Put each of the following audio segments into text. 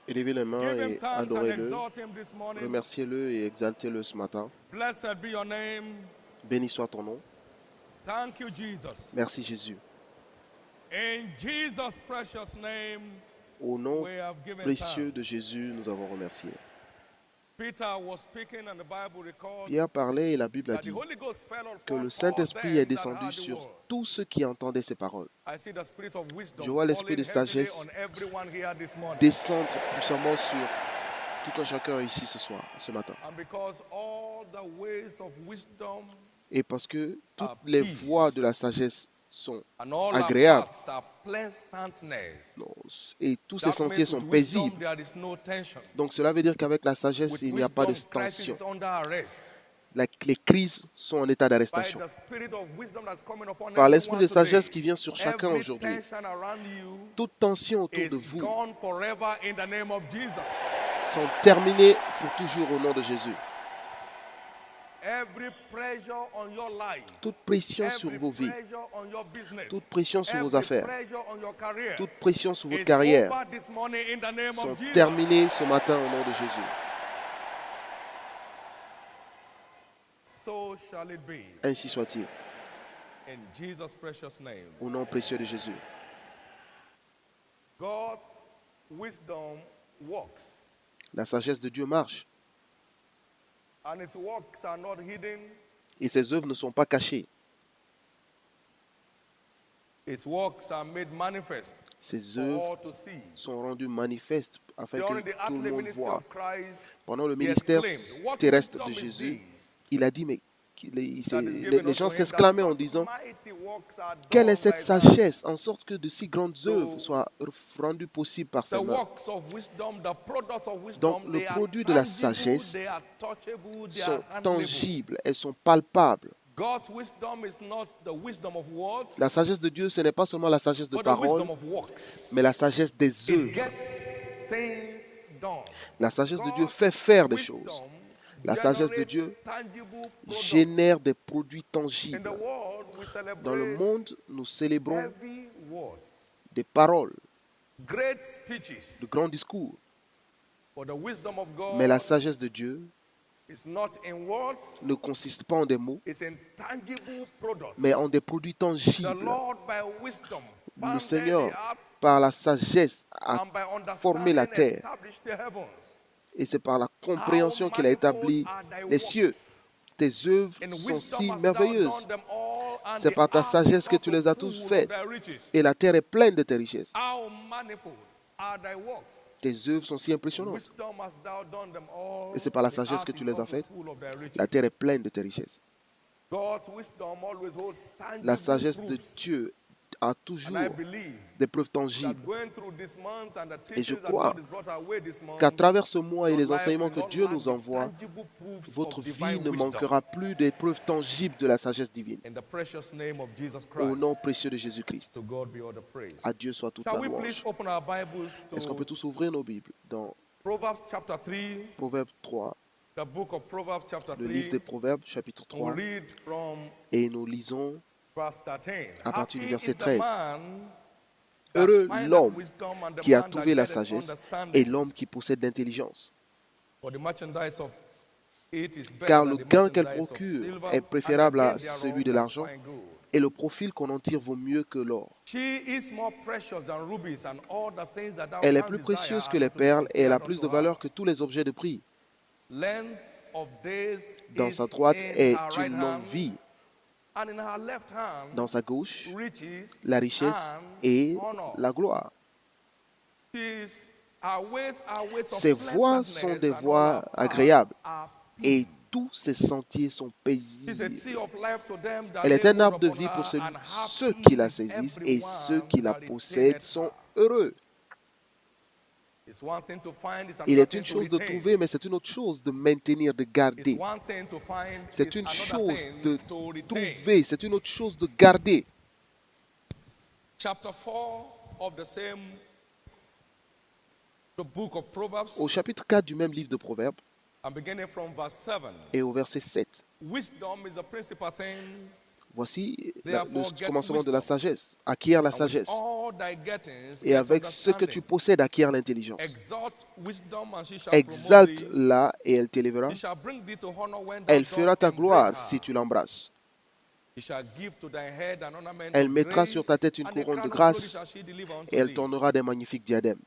Élevez les mains et adorez-le. Remerciez-le et exaltez-le ce matin. Béni soit ton nom. Merci Jésus. Au nom précieux de Jésus, nous avons remercié. Pierre parlait et la Bible a dit que le Saint-Esprit est descendu sur tous ceux qui entendaient ces paroles. Je vois l'esprit de sagesse descendre puissamment sur tout un chacun ici ce matin. Et parce que toutes les voies de la sagesse sont agréables et tous ces sentiers sont paisibles. Donc cela veut dire qu'avec la sagesse, il n'y a pas de tension. Les crises sont en état d'arrestation. Par l'esprit de sagesse qui vient sur chacun aujourd'hui, toute tension autour de vous sont terminées pour toujours au nom de Jésus. Toute pression sur vos vies, toute pression sur vos affaires, toute pression sur votre carrière sont terminées ce matin au nom de Jésus. Ainsi soit-il. Au nom précieux de Jésus. La sagesse de Dieu marche. Et ses œuvres ne sont pas cachées. Ses œuvres sont rendues manifestes afin que tout le monde voit. Pendant le ministère terrestre de Jésus, il a dit, mais les gens s'exclamaient en disant, quelle est cette sagesse en sorte que de si grandes œuvres soient rendues possibles par sa main. Donc le produit de la sagesse sont tangibles, elles sont palpables. La sagesse de Dieu, ce n'est pas seulement la sagesse de parole, mais la sagesse des œuvres. La sagesse de Dieu fait faire des choses. La sagesse de Dieu génère des produits tangibles. Dans le monde, nous célébrons des paroles, de grands discours. Mais la sagesse de Dieu ne consiste pas en des mots, mais en des produits tangibles. Le Seigneur, par la sagesse, a formé la terre. Et c'est par la compréhension qu'il a établi les cieux. Tes œuvres sont si merveilleuses. C'est par ta sagesse que tu les as tous faites. Et la terre est pleine de tes richesses. Tes œuvres sont si impressionnantes. Et c'est par la sagesse que tu les as faites. La terre est pleine de tes richesses. La sagesse de Dieu a toujours des preuves tangibles. Et je crois qu'à travers ce mois et les enseignements que Dieu nous envoie, votre vie ne manquera plus des preuves tangibles de la sagesse divine. Au nom précieux de Jésus-Christ. À Dieu soit toute la louange. Est-ce qu'on peut tous ouvrir nos Bibles dans Proverbes 3, le livre des Proverbes, chapitre 3, et nous lisons à partir du verset 13. Heureux l'homme qui a trouvé la sagesse et l'homme qui possède l'intelligence. Car le gain qu'elle procure est préférable à celui de l'argent et le profit qu'on en tire vaut mieux que l'or. Elle est plus précieuse que les perles et elle a plus de valeur que tous les objets de prix. Dans sa droite est une longue vie. Dans sa gauche, la richesse et la gloire. Ses voies sont des voies agréables et tous ses sentiers sont paisibles. Elle est un arbre de vie pour ceux qui la saisissent et ceux qui la possèdent sont heureux. Il est une chose de trouver, mais c'est une autre chose de maintenir, de garder. C'est une chose de trouver, c'est une autre chose de garder. Au chapitre 4 du même livre de Proverbes, et au verset 7, Voici le commencement de la sagesse. Acquiert la sagesse. Et avec ce que tu possèdes, acquiert l'intelligence. Exalte-la et elle t'élèvera. Elle fera ta gloire si tu l'embrasses. Elle mettra sur ta tête une couronne de grâce et elle t'ornera des magnifiques diadèmes.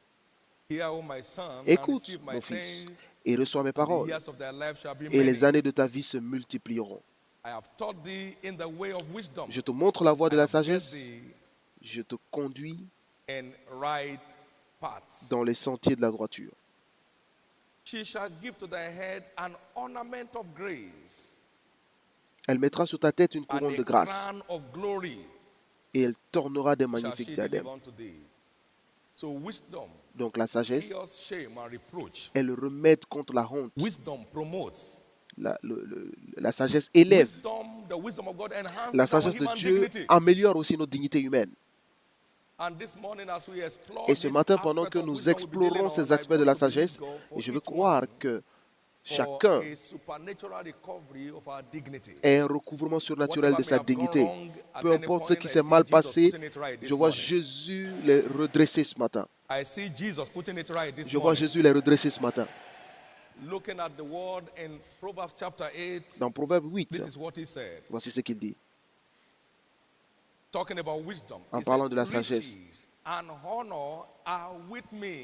Écoute, mon fils, et reçois mes paroles, et les années de ta vie se multiplieront. Je te montre la voie de la sagesse, je te conduis dans les sentiers de la droiture. Elle mettra sur ta tête une couronne de grâce et elle t'ornera des magnifiques diadèmes. Donc la sagesse est le remède contre la honte. La sagesse élève. La sagesse de Dieu améliore aussi notre dignité humaine. Et ce matin, pendant que nous explorons ces aspects de la sagesse, et je veux croire que chacun ait un recouvrement surnaturel de sa dignité. Peu importe ce qui s'est mal passé, je vois Jésus les redresser ce matin. Je vois Jésus les redresser ce matin. Dans Proverbe 8, voici ce qu'il dit. En parlant de la sagesse.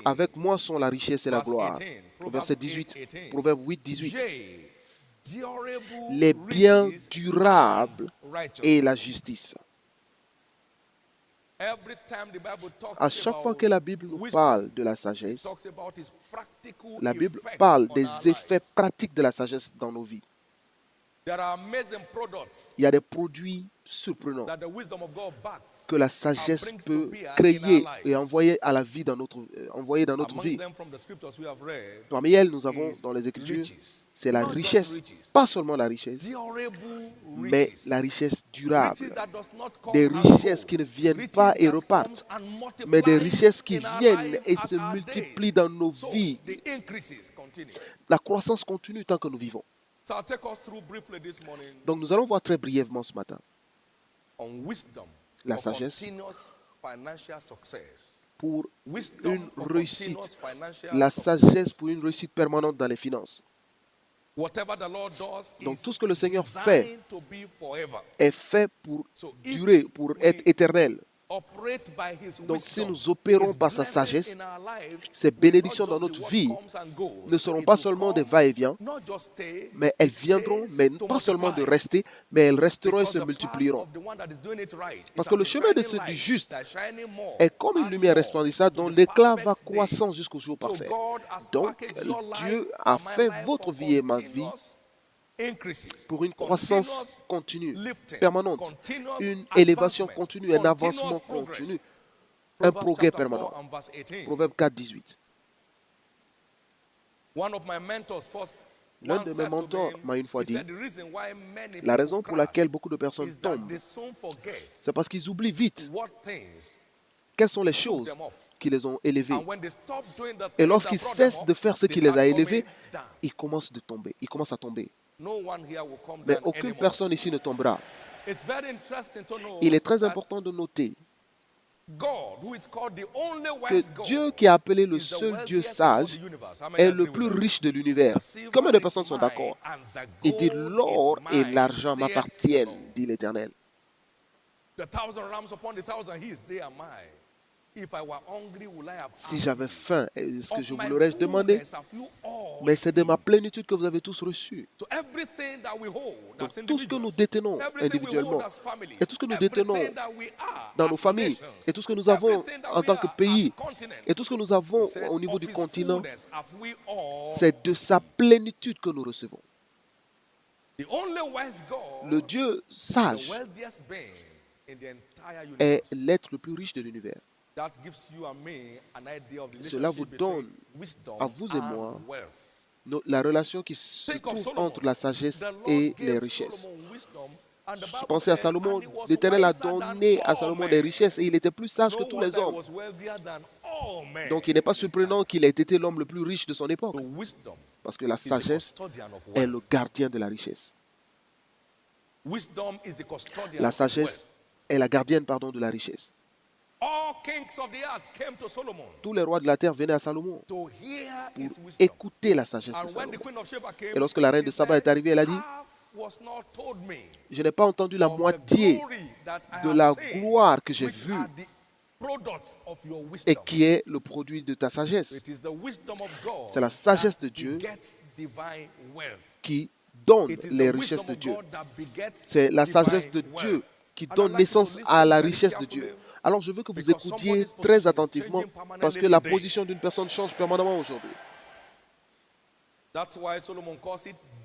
Avec moi sont la richesse et la gloire. Verset 18, Proverbe 8, 18. Les biens durables et la justice. À chaque fois que la Bible nous parle de la sagesse, la Bible parle des effets pratiques de la sagesse dans nos vies. Il y a des produits surprenants que la sagesse peut créer et envoyer à la vie dans notre vie. Parmi elles, nous avons dans les Écritures, c'est la richesse, pas seulement la richesse, mais la richesse durable. Des richesses qui ne viennent pas et repartent, mais des richesses qui viennent et se multiplient dans nos vies. La croissance continue tant que nous vivons. Donc nous allons voir très brièvement ce matin la sagesse pour une réussite, la sagesse pour une réussite permanente dans les finances. Donc tout ce que le Seigneur fait est fait pour durer, pour être éternel. Donc si nous opérons par sa sagesse, ces bénédictions dans notre vie ne seront pas seulement des va-et-vient, mais elles viendront, mais pas seulement de rester, mais elles resteront et se multiplieront. Parce que le chemin du juste est comme une lumière resplendissante dont l'éclat va croissant jusqu'au jour parfait. Donc Dieu a fait votre vie et ma vie pour une croissance continue, permanente, une élévation continue, un avancement continu, un progrès permanent. Proverbe 4, 18. L'un de mes mentors m'a une fois dit, la raison pour laquelle beaucoup de personnes tombent, c'est parce qu'ils oublient vite quelles sont les choses qui les ont élevés. Et lorsqu'ils cessent de faire ce qui les a élevés, ils commencent à tomber. Mais aucune personne ici ne tombera. Il est très important de noter que Dieu qui a appelé le seul Dieu sage est le plus riche de l'univers. Combien de personnes sont d'accord? Il dit, l'or et l'argent m'appartiennent, dit l'Éternel. Si j'avais faim, est-ce que je vous l'aurais demandé? Mais c'est de ma plénitude que vous avez tous reçu. Donc, tout ce que nous détenons individuellement, et tout ce que nous détenons dans nos familles, et tout ce que nous avons en tant que pays, et tout ce que nous avons au niveau du continent, c'est de sa plénitude que nous recevons. Le Dieu sage est l'être le plus riche de l'univers. Cela vous donne, à vous et moi, la relation qui se trouve entre la sagesse et les richesses. Pensez à Salomon. L'Éternel a donné à Salomon des richesses et il était plus sage que tous les hommes. Donc il n'est pas surprenant qu'il ait été l'homme le plus riche de son époque. Parce que la sagesse est le gardien de la richesse. La sagesse est la gardienne, de la richesse. Tous les rois de la terre venaient à Salomon pour écouter la sagesse de Salomon. Et lorsque la reine de Saba est arrivée, elle a dit, je n'ai pas entendu la moitié de la gloire que j'ai vue et qui est le produit de ta sagesse. C'est la sagesse de Dieu qui donne les richesses de Dieu. C'est la sagesse de Dieu qui donne naissance à la richesse de Dieu. Alors je veux que vous écoutiez très attentivement parce que la position d'une personne change permanemment aujourd'hui.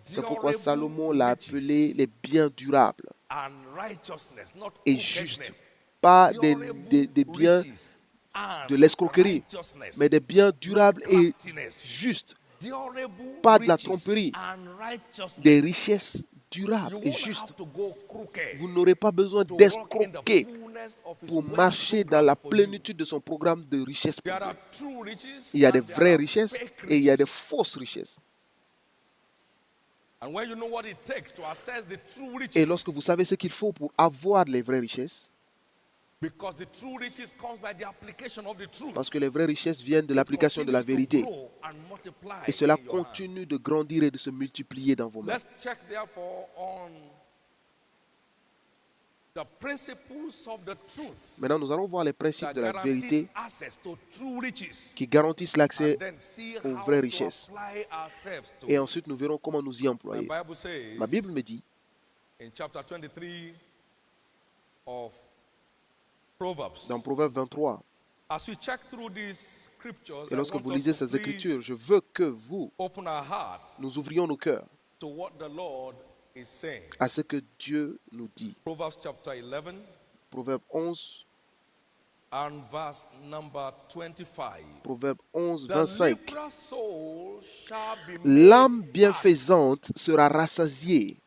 C'est pourquoi Salomon l'a appelé les biens durables et justes. Pas des biens de l'escroquerie, mais des biens durables et justes. Pas de la tromperie, des richesses durables et justes. Vous n'aurez pas besoin d'escroquer pour marcher dans la plénitude de son programme de richesse. Il y a des vraies richesses et il y a des fausses richesses. Et lorsque vous savez ce qu'il faut pour avoir les vraies richesses, parce que les vraies richesses viennent de l'application de la vérité. Et cela continue de grandir et de se multiplier dans vos mains. Maintenant, nous allons voir les principes de la vérité qui garantissent l'accès aux vraies richesses. Et ensuite, nous verrons comment nous y employer. Ma Bible me dit, dans Proverbe 23, et lorsque vous lisez ces Écritures, je veux que nous ouvrions nos cœurs à ce que Dieu nous dit. Proverbe 11, Proverbe 11, 25. L'âme bienfaisante sera rassasiée,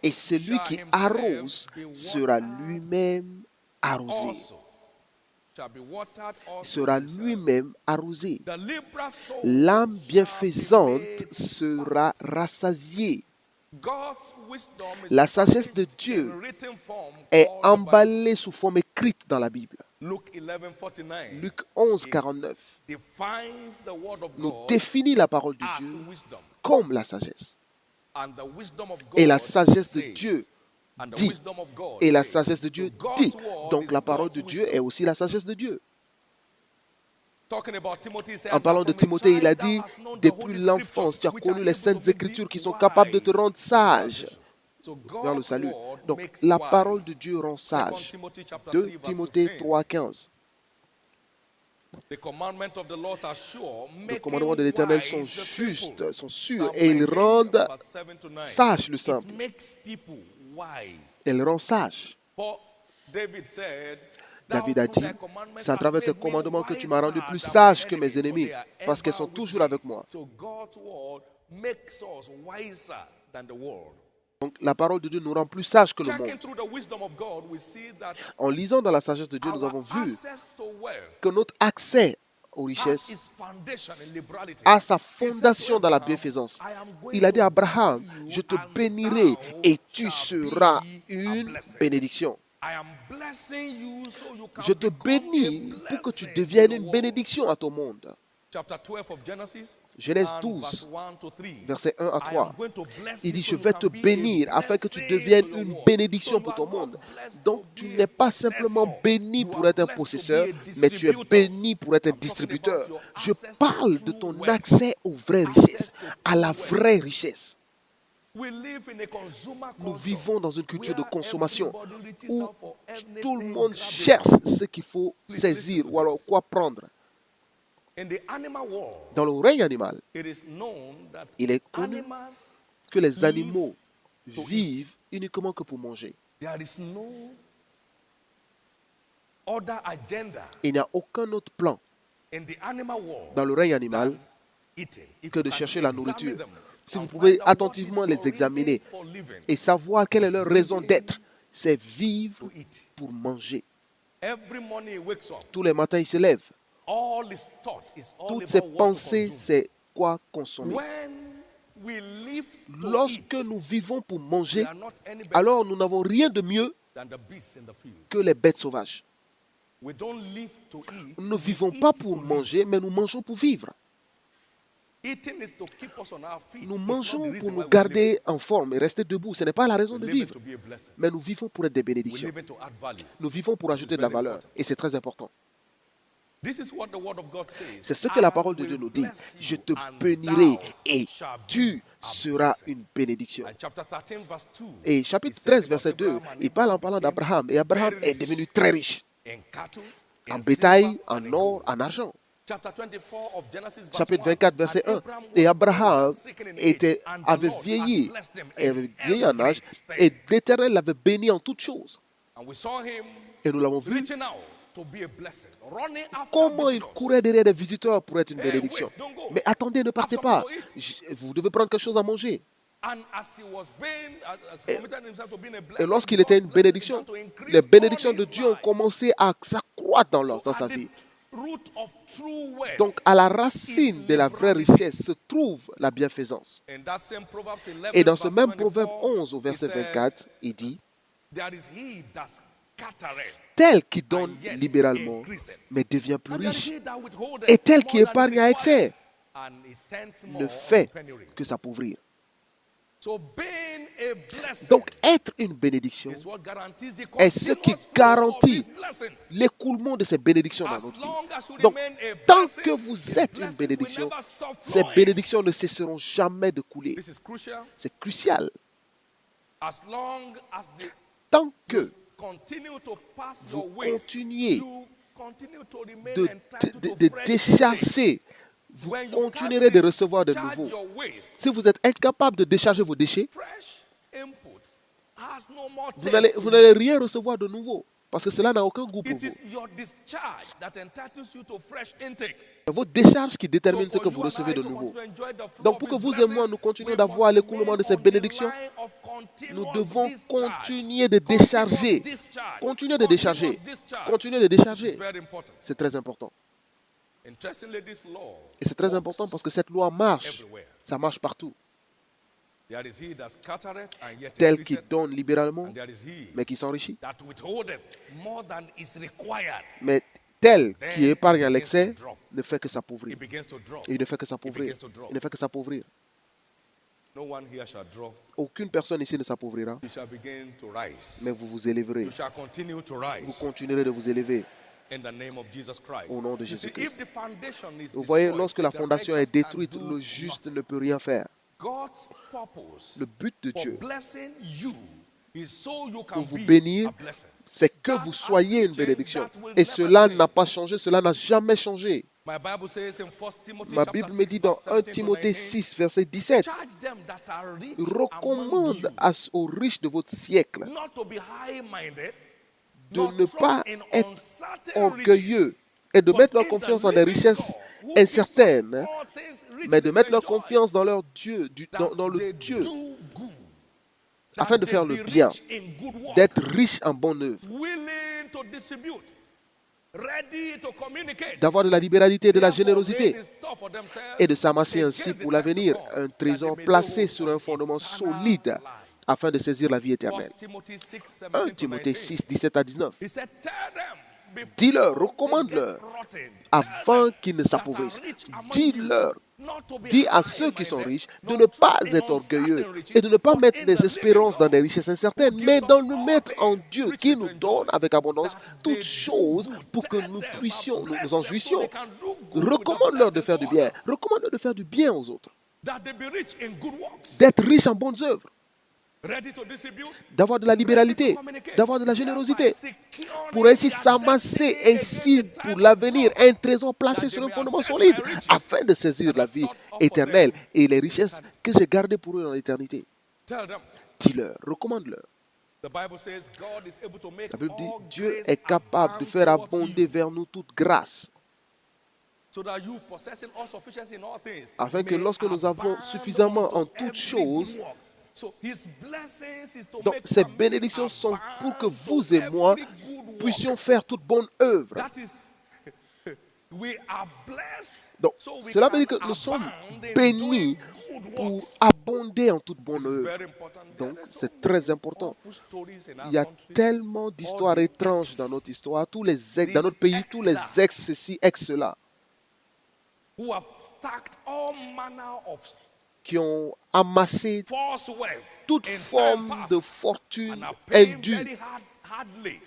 et celui qui arrose sera lui-même arrosé. Sera lui-même arrosé. L'âme bienfaisante sera rassasiée. La sagesse de Dieu est emballée sous forme écrite dans la Bible. Luc 11, 49 nous définit la parole de Dieu comme la sagesse. Et la sagesse de Dieu dit. Et la sagesse de Dieu dit. Donc la parole de Dieu est aussi la sagesse de Dieu. En parlant de Timothée, il a dit, depuis l'enfance, tu as connu les saintes écritures qui sont capables de te rendre sage vers le salut. Donc la parole de Dieu rend sage. 2 Timothée 3, 15. Les commandements de l'Éternel sont justes, sont sûrs, et ils rendent sage le simple. Elle rend sage. David a dit, c'est à travers tes commandements que tu m'as rendu plus sage que mes ennemis, parce qu'elles sont toujours avec moi. Donc la parole de Dieu nous rend plus sages que le monde. En lisant dans la sagesse de Dieu, nous avons vu que notre accès aux richesses a sa fondation dans la bienfaisance. Il a dit à Abraham, je te bénirai et tu seras une bénédiction. Je te bénis pour que tu deviennes une bénédiction à ton monde. Genèse 12, versets 1 à 3. Il dit, je vais te bénir afin que tu deviennes une bénédiction pour ton monde. Donc, tu n'es pas simplement béni pour être un possesseur, mais tu es béni pour être un distributeur. Je parle de ton accès aux vraies richesses, à la vraie richesse. Nous vivons dans une culture de consommation où tout le monde cherche ce qu'il faut saisir ou alors quoi prendre. Dans le règne animal, il est connu que les animaux vivent uniquement que pour manger. Il n'y a aucun autre plan dans le règne animal que de chercher la nourriture. Si vous pouvez attentivement les examiner et savoir quelle est leur raison d'être, c'est vivre pour manger. Tous les matins, ils se lèvent. Toutes ses pensées, c'est quoi consommer. Lorsque nous vivons pour manger, alors nous n'avons rien de mieux que les bêtes sauvages. Nous ne vivons pas pour manger, mais nous mangeons pour vivre. Nous mangeons pour nous garder en forme et rester debout. Ce n'est pas la raison de vivre. Mais nous vivons pour être des bénédictions. Nous vivons pour ajouter de la valeur. Et c'est très important. C'est ce que la parole de Dieu nous dit. Je te bénirai et tu seras une bénédiction. Et chapitre 13, verset 2, il parle en parlant d'Abraham. Et Abraham est devenu très riche. En bétail, en or, en argent. Chapitre 24, verset 1. Et Abraham avait vieilli en âge, et l'Éternel l'avait béni en toutes choses. Et nous l'avons vu. Comment il courait derrière des visiteurs pour être une bénédiction. Mais attendez, ne partez pas. Vous devez prendre quelque chose à manger. Et lorsqu'il était une bénédiction, les bénédictions de Dieu ont commencé à s'accroître dans sa vie. Donc, à la racine de la vraie richesse se trouve la bienfaisance. Et dans ce même Proverbe 11, au verset 24, il dit, tel qui donne libéralement, mais devient plus riche, et tel qui épargne à excès, ne fait que s'appauvrir. Donc, être une bénédiction est ce qui garantit l'écoulement de ces bénédictions dans notre vie. Donc, tant que vous êtes une bénédiction, ces bénédictions ne cesseront jamais de couler. C'est crucial. Tant que vous continuez de décharger, vous continuerez de recevoir de nouveau. Si vous êtes incapable de décharger vos déchets, vous n'allez rien recevoir de nouveau. Parce que cela n'a aucun goût pour vous. C'est votre décharge qui détermine ce que vous recevez de nouveau. Donc pour que vous et moi, nous continuions d'avoir l'écoulement de ces bénédictions, nous devons continuer de décharger. Continuer de décharger. Continuer de décharger. C'est très important. Et c'est très important parce que cette loi marche. Ça marche partout. Tel qui donne libéralement, mais qui s'enrichit. Mais tel qui épargne à l'excès ne fait que s'appauvrir. Il ne fait que s'appauvrir. Il ne fait que s'appauvrir. Aucune personne ici ne s'appauvrira. Mais vous vous élèverez. Vous continuerez de vous élever. Au nom de Jésus-Christ. Vous voyez, lorsque la fondation est détruite, le juste ne peut rien faire. Le but de Dieu pour vous bénir, c'est que vous soyez une bénédiction. Et cela n'a pas changé, cela n'a jamais changé. Ma Bible me dit dans 1 Timothée 6, verset 17, recommande aux riches de votre siècle de ne pas être orgueilleux et de mettre leur confiance en des richesses incertaines, mais de mettre leur confiance dans leur Dieu, dans le Dieu, afin de faire le bien, d'être riche en bonne œuvre, d'avoir de la libéralité et de la générosité, et de s'amasser ainsi pour l'avenir un trésor placé sur un fondement solide, afin de saisir la vie éternelle. 1 Timothée 6, 17 à 19. Dis-leur, recommande-leur, afin qu'ils ne s'appauvrissent. Dis à ceux qui sont riches de ne pas être orgueilleux et de ne pas mettre des espérances dans des richesses incertaines, mais de nous mettre en Dieu qui nous donne avec abondance toutes choses pour que nous puissions, nous en jouissions. Recommande-leur de faire du bien. Recommande-leur de faire du bien aux autres. D'être riches en bonnes œuvres. D'avoir de la libéralité, d'avoir de la générosité, pour ainsi s'amasser ainsi pour l'avenir, un trésor placé sur un fondement solide, afin de saisir la vie éternelle et les richesses que j'ai gardées pour eux dans l'éternité. Dis-leur, recommande-leur. La Bible dit, Dieu est capable de faire abonder vers nous toute grâce, afin que lorsque nous avons suffisamment en toutes choses, donc ces bénédictions sont pour que vous et moi puissions faire toute bonne œuvre. Donc cela veut dire que nous sommes bénis pour abonder en toute bonne œuvre. Donc, c'est très important. Il y a tellement d'histoires étranges dans notre histoire, dans notre pays, tous les ex-ceci, ex-cela, qui ont amassé toute forme de fortune indue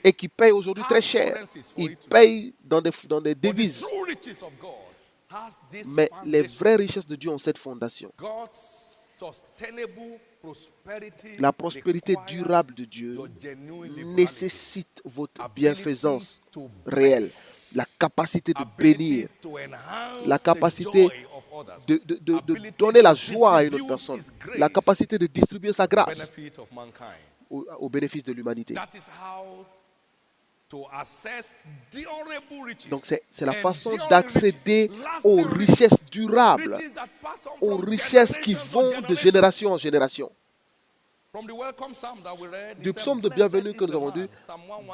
et qui payent aujourd'hui très cher. Ils payent dans des devises. Mais les vraies richesses de Dieu ont cette fondation. La prospérité durable de Dieu nécessite votre bienfaisance réelle, la capacité de bénir, la capacité de donner la joie à une autre personne, la capacité de distribuer sa grâce au bénéfice de l'humanité. Donc c'est la façon d'accéder aux richesses durables, aux richesses qui vont de génération en génération. Du psaume de bienvenue que nous avons dit,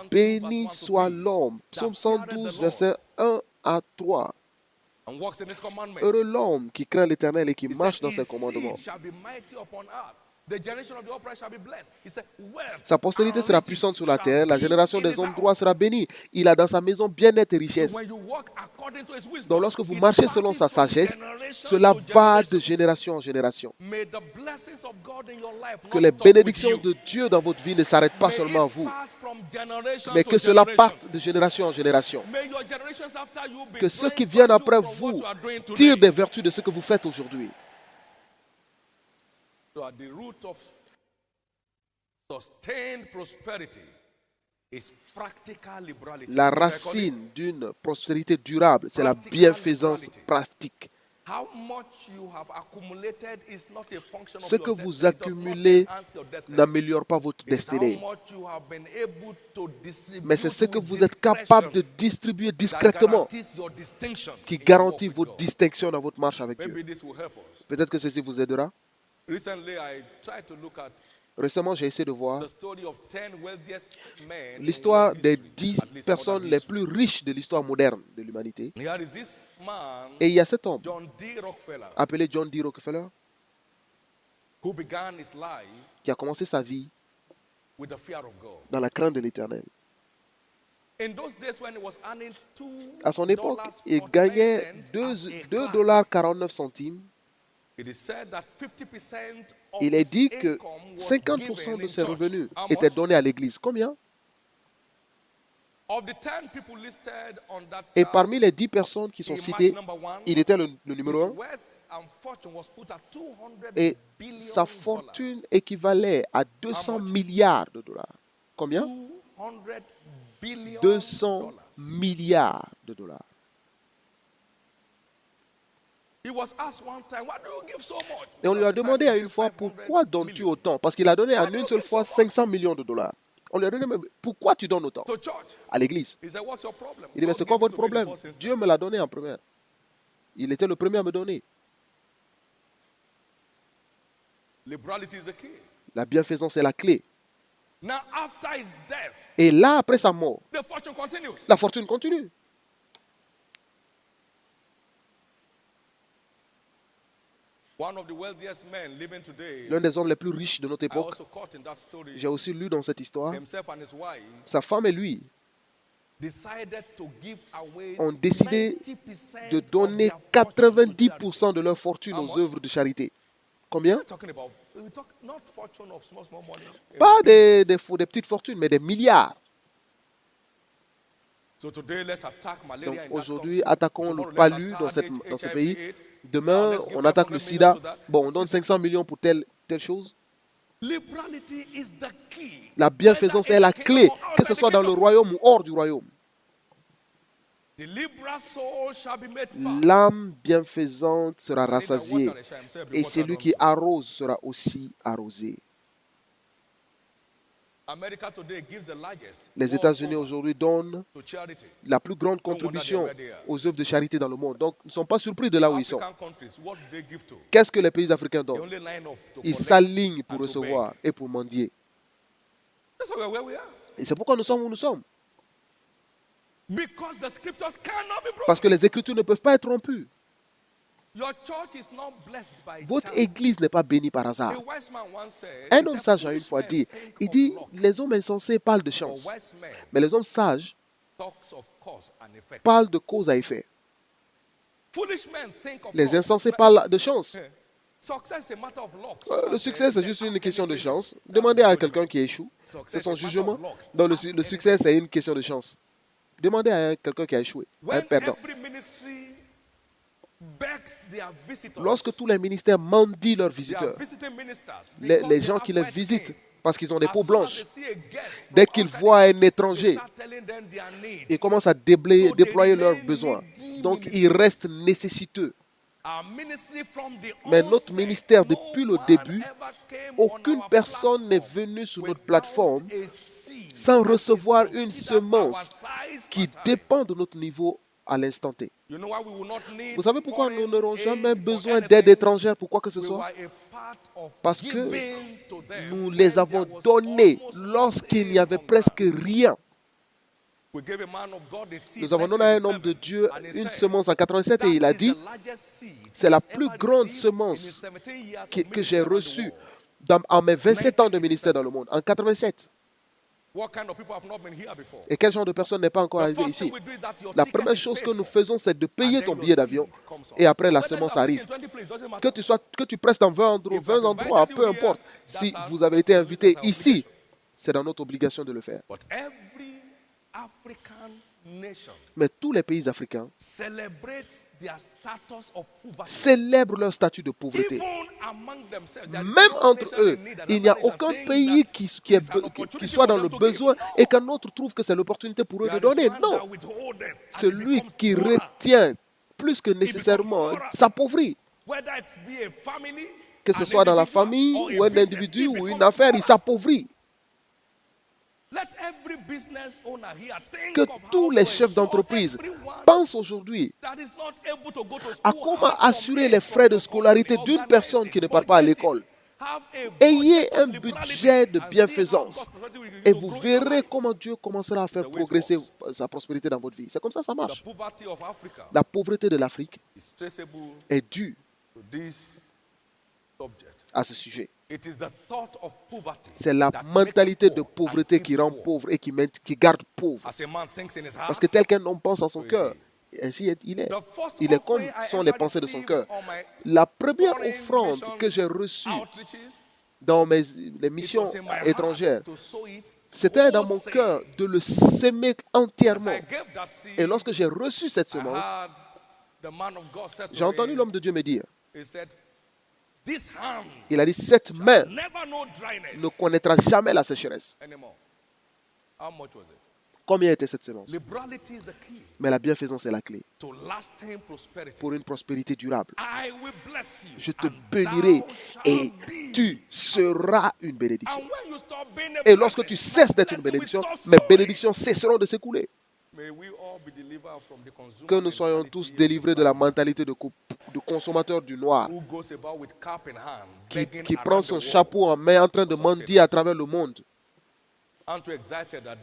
béni soit l'homme. Psaume 112, versets 1 à 3. Heureux l'homme qui craint l'Éternel et qui marche dans ses commandements. Sa postérité sera puissante sur la terre, la génération des hommes droits sera bénie. Il a dans sa maison bien-être et richesse. Donc lorsque vous marchez selon sa sagesse, cela va de génération en génération. Que les bénédictions de Dieu dans votre vie ne s'arrêtent pas seulement à vous, mais que cela parte de génération en génération. Que ceux qui viennent après vous tirent des vertus de ce que vous faites aujourd'hui. The root of sustained prosperity is practical liberality. La racine d'une prospérité durable, c'est la bienfaisance pratique. Ce que vous accumulez n'améliore pas votre destinée, mais c'est ce que vous êtes capable de distribuer discrètement qui garantit votre distinction dans votre marche avec Dieu. Peut-être que ceci vous aidera. Récemment, j'ai essayé de voir l'histoire des 10 personnes les plus riches de l'histoire moderne de l'humanité. Et il y a cet homme appelé John D. Rockefeller qui a commencé sa vie dans la crainte de l'Éternel. À son époque, il gagnait 2,49 $. Il est dit que 50% de ses revenus étaient donnés à l'église. Combien? Et parmi les 10 personnes qui sont citées, il était le numéro 1. Et sa fortune équivalait à 200 milliards de dollars. Combien? 200 milliards de dollars. Et on lui a demandé à une fois, pourquoi donnes-tu autant? Parce qu'il a donné en une seule fois 500 millions de dollars. On lui a donné, pourquoi tu donnes autant? À l'église. Il dit, mais c'est quoi votre problème? Dieu me l'a donné en première. Il était le premier à me donner. La bienfaisance est la clé. Et là, après sa mort, la fortune continue. L'un des hommes les plus riches de notre époque, j'ai aussi lu dans cette histoire, sa femme et lui ont décidé de donner 90% de leur fortune aux œuvres de charité. Combien? Pas des petites fortunes, mais des milliards. Donc aujourd'hui, attaquons le palu dans ce pays. Demain, on attaque le sida. Bon, on donne 500 millions pour telle chose. La bienfaisance est la clé, que ce soit dans le royaume ou hors du royaume. L'âme bienfaisante sera rassasiée et celui qui arrose sera aussi arrosé. Les États-Unis aujourd'hui donnent la plus grande contribution aux œuvres de charité dans le monde. Donc, ils ne sont pas surpris de là où ils sont. Qu'est-ce que les pays africains donnent? Ils s'alignent pour recevoir et pour mendier. Et c'est pourquoi nous sommes où nous sommes. Parce que les Écritures ne peuvent pas être rompues. Votre église n'est pas bénie par hasard. Un homme sage a une fois dit, il dit, les hommes insensés parlent de chance, mais les hommes sages parlent de cause à effet. Les insensés parlent de chance. Le succès, c'est juste une question de chance. Demandez à quelqu'un qui échoue. C'est son jugement. Donc le succès, c'est une question de chance. Demandez à quelqu'un qui a échoué, un perdant. Lorsque tous les ministères mendient leurs visiteurs, les gens qui les visitent parce qu'ils ont des peaux blanches, dès qu'ils voient un étranger, ils commencent à déployer leurs besoins. Donc ils restent nécessiteux. Mais notre ministère, depuis le début, aucune personne n'est venue sur notre plateforme sans recevoir une semence qui dépend de notre niveau à l'instant T. Vous savez pourquoi nous n'aurons jamais besoin d'aide étrangère pour quoi que ce soit? Parce que nous les avons donnés lorsqu'il n'y avait presque rien. Nous avons donné à un homme de Dieu une semence en 87 et il a dit, c'est la plus grande semence que j'ai reçue en mes 27 ans de ministère dans le monde, en 87. Et quel genre de personne n'est pas encore arrivé ici? La première chose que nous faisons, c'est de payer ton billet d'avion et après la semence arrive. Que tu prestes dans 20 endroits, peu importe. Si vous avez été invité ici, c'est dans notre obligation de le faire. Mais tous les pays africains célèbrent leur statut de pauvreté. Même entre eux, il n'y a aucun pays qui soit dans le besoin et qu'un autre trouve que c'est l'opportunité pour eux de donner. Non. Celui qui retient plus que nécessairement s'appauvrit. Que ce soit dans la famille ou un individu ou une affaire, il s'appauvrit. Que tous les chefs d'entreprise pensent aujourd'hui à comment assurer les frais de scolarité d'une personne qui ne part pas à l'école. Ayez un budget de bienfaisance et vous verrez comment Dieu commencera à faire progresser sa prospérité dans votre vie. C'est comme ça que ça marche. La pauvreté de l'Afrique est due à ce sujet. C'est la mentalité de pauvreté qui rend pauvre et qui garde pauvre. Parce que tel qu'un homme pense en son cœur, ainsi il est. Il est comme sont les pensées de son cœur. La première offrande que j'ai reçue dans les missions étrangères, c'était dans mon cœur de le s'aimer entièrement. Et lorsque j'ai reçu cette semence, j'ai entendu l'homme de Dieu me dire, il a dit, cette main ne connaîtra jamais la sécheresse. Combien était cette semence? Mais la bienfaisance est la clé pour une prospérité durable. Je te bénirai et tu seras une bénédiction. Et lorsque tu cesses d'être une bénédiction, mes bénédictions cesseront de s'écouler. Que nous soyons tous délivrés de la mentalité de consommateur du noir qui prend son chapeau en main en train de mendier à travers le monde.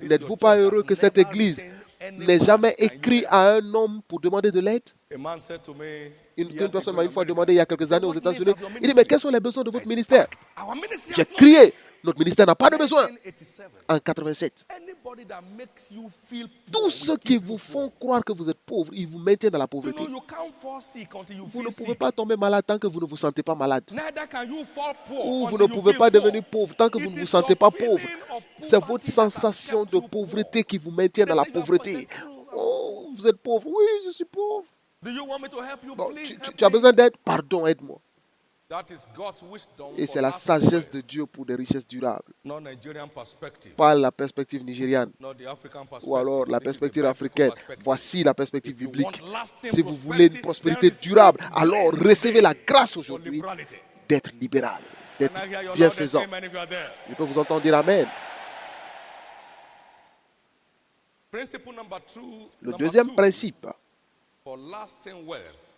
N'êtes-vous pas heureux que cette église n'ait jamais écrit à un homme pour demander de l'aide? Une personne m'a une fois demandé il y a quelques années aux États-Unis, il dit, mais quels sont les besoins de votre ministère? J'ai crié, notre ministère n'a pas de besoin. En 87. Tous ceux qui vous font croire que vous êtes pauvre, ils vous maintiennent dans la pauvreté. Vous ne pouvez pas tomber malade tant que vous ne vous sentez pas malade. Ou vous ne pouvez pas devenir pauvre tant que vous ne vous sentez pas pauvre. C'est votre sensation de pauvreté qui vous maintient dans la pauvreté. Oh, vous êtes pauvre. Oui, je suis pauvre. Bon, tu as besoin d'aide? Pardon, aide-moi. Et c'est la sagesse de Dieu pour des richesses durables. Pas la perspective nigériane ou alors la perspective africaine. Voici la perspective biblique. Si vous voulez une prospérité durable, alors recevez la grâce aujourd'hui d'être libéral, d'être bienfaisant. Je peux vous entendre dire Amen. Le deuxième principe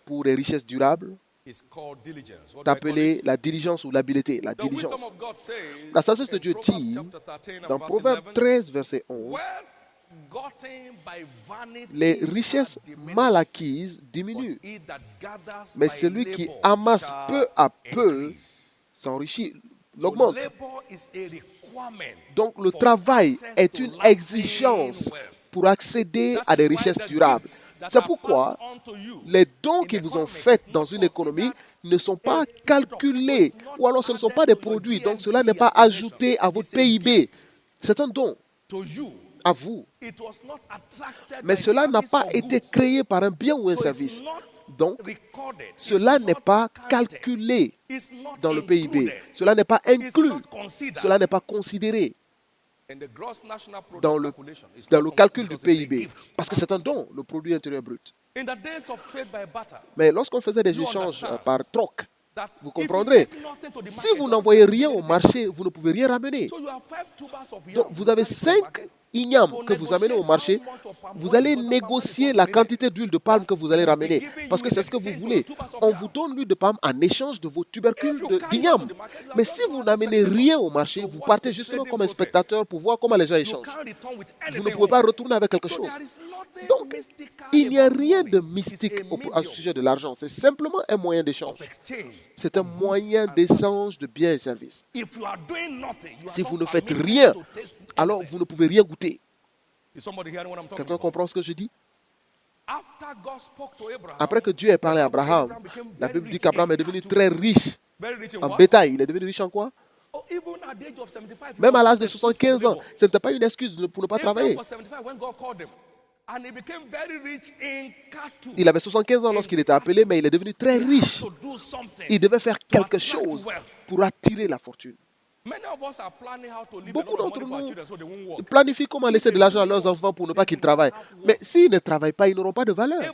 pour les richesses durables est appelé la diligence ou l'habileté. La diligence. La sagesse de Dieu dit dans Proverbe 13, verset 11, Les richesses mal acquises diminuent, mais celui qui amasse peu à peu s'enrichit, l'augmente. Donc le travail est une exigence pour accéder à des richesses durables. C'est pourquoi les dons qui vous ont faits dans une économie ne sont pas calculés, ou alors ce ne sont pas des produits, donc cela n'est pas ajouté à votre PIB. C'est un don à vous. Mais cela n'a pas été créé par un bien ou un service. Donc, cela n'est pas calculé dans le PIB. Cela n'est pas inclus. Cela n'est pas considéré dans le calcul du PIB. Parce que c'est un don, le produit intérieur brut. Mais lorsqu'on faisait des échanges par troc, vous comprendrez, si vous n'envoyez rien au marché, vous ne pouvez rien ramener. Donc, vous avez 5 ignames que vous amenez au marché, vous allez négocier la quantité d'huile de palme que vous allez ramener, parce que c'est ce que vous voulez. On vous donne l'huile de palme en échange de vos tubercules d'igname. Mais si vous n'amenez rien au marché, vous partez justement comme un spectateur pour voir comment les gens échangent. Vous ne pouvez pas retourner avec quelque chose. Donc, il n'y a rien de mystique au sujet de l'argent. C'est simplement un moyen d'échange. C'est un moyen d'échange de biens et services. Si vous ne faites rien, alors vous ne pouvez rien goûter. Quelqu'un comprend ce que je dis? Après que Dieu ait parlé à Abraham, la Bible dit qu'Abraham est devenu très riche en bétail. Il est devenu riche en quoi? Même à l'âge de 75 ans, ce n'était pas une excuse pour ne pas travailler. Il avait 75 ans lorsqu'il était appelé, mais il est devenu très riche. Il devait faire quelque chose pour attirer la fortune. Beaucoup d'entre nous planifient comment laisser de l'argent à leurs enfants pour ne pas qu'ils travaillent. Mais s'ils ne travaillent pas, ils n'auront pas de valeur.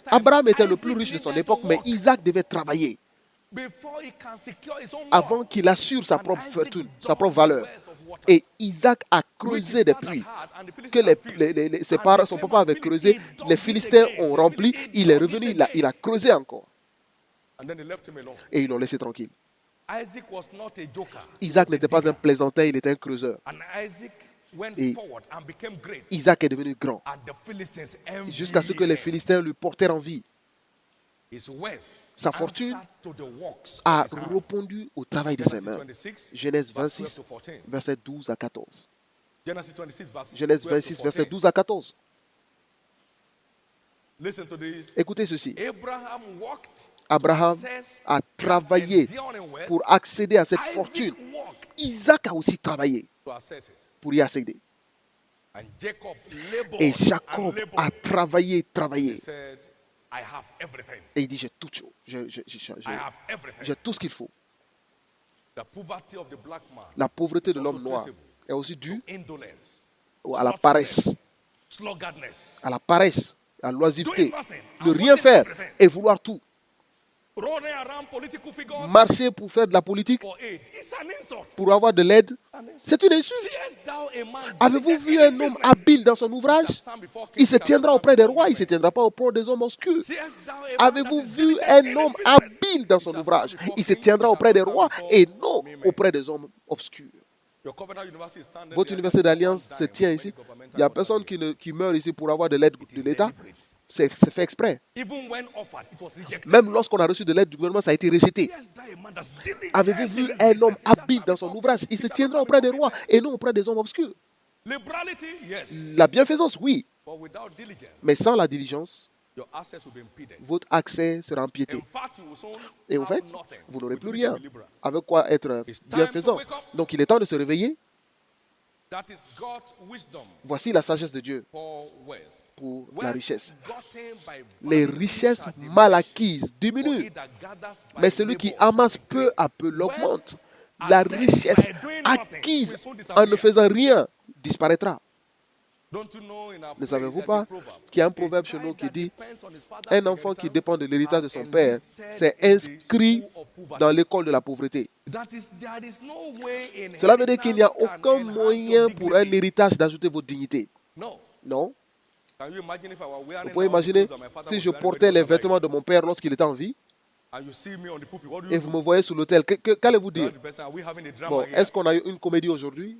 Abraham était le plus riche de son époque, mais Isaac devait travailler avant qu'il assure sa propre fortune, sa propre valeur. Et Isaac a creusé des puits que son papa avait creusé. Les Philistins ont rempli. Il est revenu, il a creusé encore. Et ils l'ont laissé tranquille. Isaac n'était pas un plaisantin, il était un creuseur. Et Isaac est devenu grand jusqu'à ce que les Philistins lui portèrent envie. Sa fortune a répondu au travail de ses mains. Genèse 26, verset 12 à 14. Genèse 26, verset 12 à 14. Écoutez ceci. Abraham a travaillé pour accéder à cette fortune. Isaac a aussi travaillé pour y accéder. Et Jacob a travaillé. Et il dit, j'ai toute chose. J'ai tout ce qu'il faut. La pauvreté de l'homme noir est aussi due à la paresse. À l'oisiveté. Ne rien faire et vouloir tout. Marcher pour faire de la politique, pour avoir de l'aide, c'est une insulte. Avez-vous vu un homme habile dans son ouvrage? Il se tiendra auprès des rois, il ne se tiendra pas auprès des hommes obscurs. Avez-vous vu un homme habile dans son ouvrage? Il se tiendra auprès des rois et non auprès des hommes obscurs. Votre université d'Alliance se tient ici. Il n'y a personne qui meurt ici pour avoir de l'aide de l'État. C'est fait exprès. Même lorsqu'on a reçu de l'aide du gouvernement, ça a été rejeté. Avez-vous vu un homme habile dans son ouvrage? Il se tiendra auprès des rois et non auprès des hommes obscurs. La bienfaisance, oui. Mais sans la diligence, votre accès sera empiété. Et en fait, vous n'aurez plus rien avec quoi être bienfaisant. Donc il est temps de se réveiller. Voici la sagesse de Dieu pour la richesse. Les richesses mal acquises diminuent, mais celui qui amasse peu à peu l'augmente. La richesse acquise en ne faisant rien disparaîtra. Ne savez-vous pas qu'il y a un proverbe chez nous qui dit « Un enfant qui dépend de l'héritage de son père s'est inscrit dans l'école de la pauvreté ». Cela veut dire qu'il n'y a aucun moyen pour un héritage d'ajouter votre dignité. Non. Vous pouvez imaginer si je portais les vêtements de mon père lorsqu'il était en vie et vous me voyez sur l'autel, qu'allez-vous dire? Bon, est-ce qu'on a eu une comédie aujourd'hui?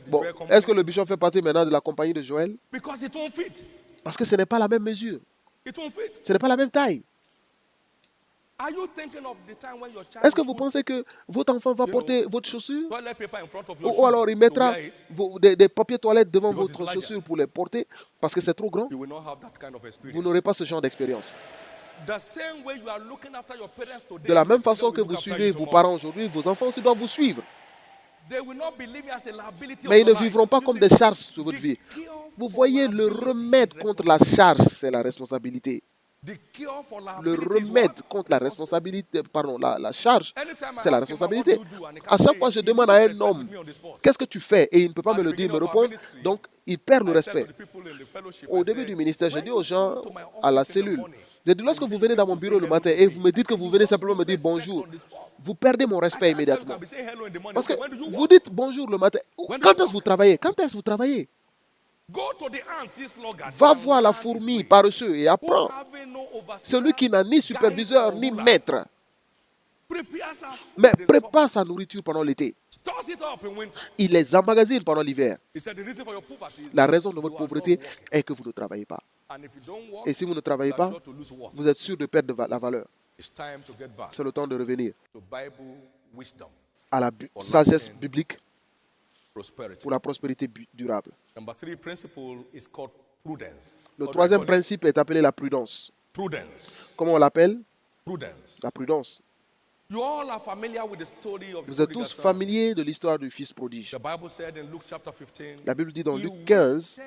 Bon, est-ce que le bishop fait partie maintenant de la compagnie de Joël? Parce que ce n'est pas la même mesure. Ce n'est pas la même taille. Est-ce que vous pensez que votre enfant va porter votre chaussure? Ou alors il mettra des papiers toilettes devant votre chaussure pour les porter parce que c'est trop grand? Vous n'aurez pas ce genre d'expérience. De la même façon que vous suivez vos parents aujourd'hui, vos enfants aussi doivent vous suivre. Mais ils ne vivront pas comme des charges sur votre vie. Vous voyez, le remède contre la charge, c'est la responsabilité. Le remède contre la responsabilité, pardon, la charge, c'est la responsabilité. À chaque fois, je demande à un homme, qu'est-ce que tu fais? Et il ne peut pas me le dire, me répondre. Donc, il perd le respect. Au début du ministère, j'ai dit aux gens à la cellule, j'ai dit, lorsque vous venez dans mon bureau le matin et vous me dites que vous venez simplement me dire bonjour, vous perdez mon respect immédiatement. Parce que vous dites bonjour le matin. Quand est-ce que vous travaillez? Quand est-ce que vous travaillez? Va voir la fourmi paresseux et apprends. Celui qui n'a ni superviseur ni maître, mais prépare sa nourriture pendant l'été. Il les emmagasine pendant l'hiver. La raison de votre pauvreté est que vous ne travaillez pas. Et si vous ne travaillez pas, vous êtes sûr de perdre la valeur. C'est le temps de revenir à la sagesse biblique pour la prospérité durable. Le troisième principe est appelé la prudence. Comment on l'appelle? La prudence. Vous êtes tous familiers de l'histoire du fils prodige. La Bible dit dans Luc 15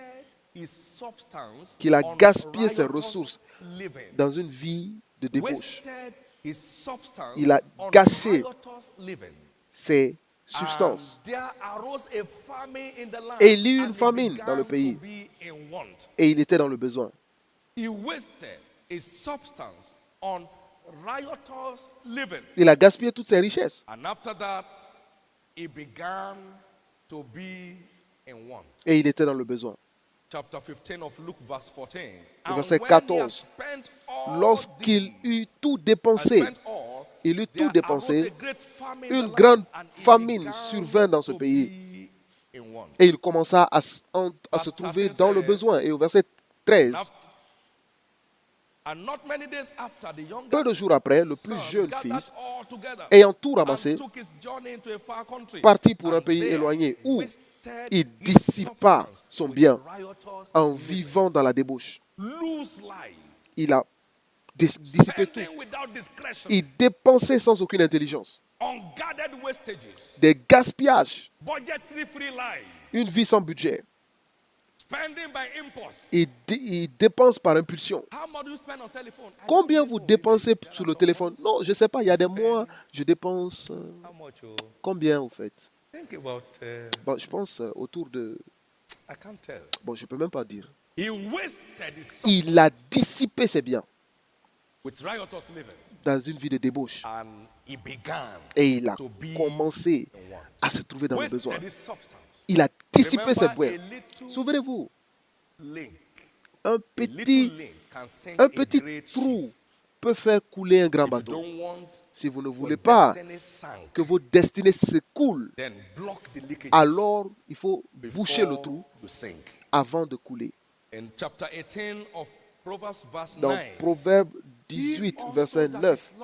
qu'il a gaspillé ses ressources dans une vie de débauche. Il a gâché ses substances. Et il y eut une famine dans le pays. Et il était dans le besoin. Il a gaspillé toutes ses richesses. Et il était dans le besoin. Verset 14. Lorsqu'il eut tout dépensé, une grande famine survint dans ce pays. Et il commença à se trouver dans le besoin. Et au verset 13, peu de jours après, le plus jeune fils, ayant tout ramassé, partit pour un pays éloigné où il dissipa son bien en vivant dans la débauche. Il a dissipé tout. Il dépensait sans aucune intelligence. Des gaspillages. Une vie sans budget. Il dépense par impulsion. Combien vous dépensez sur le téléphone? Non, je ne sais pas. Il y a des mois, je dépense... Combien, vous faites? Bon, je pense autour de... Bon, je ne peux même pas dire. Il a dissipé ses biens dans une vie de débauche. Et il a commencé à se trouver dans le besoin. Il a dissipé ses biens. Souvenez-vous, un petit trou peut faire couler un grand bateau. Si vous ne voulez pas que votre destinée se coule, alors il faut boucher le trou avant de couler. Dans Proverbe 18, verset 9,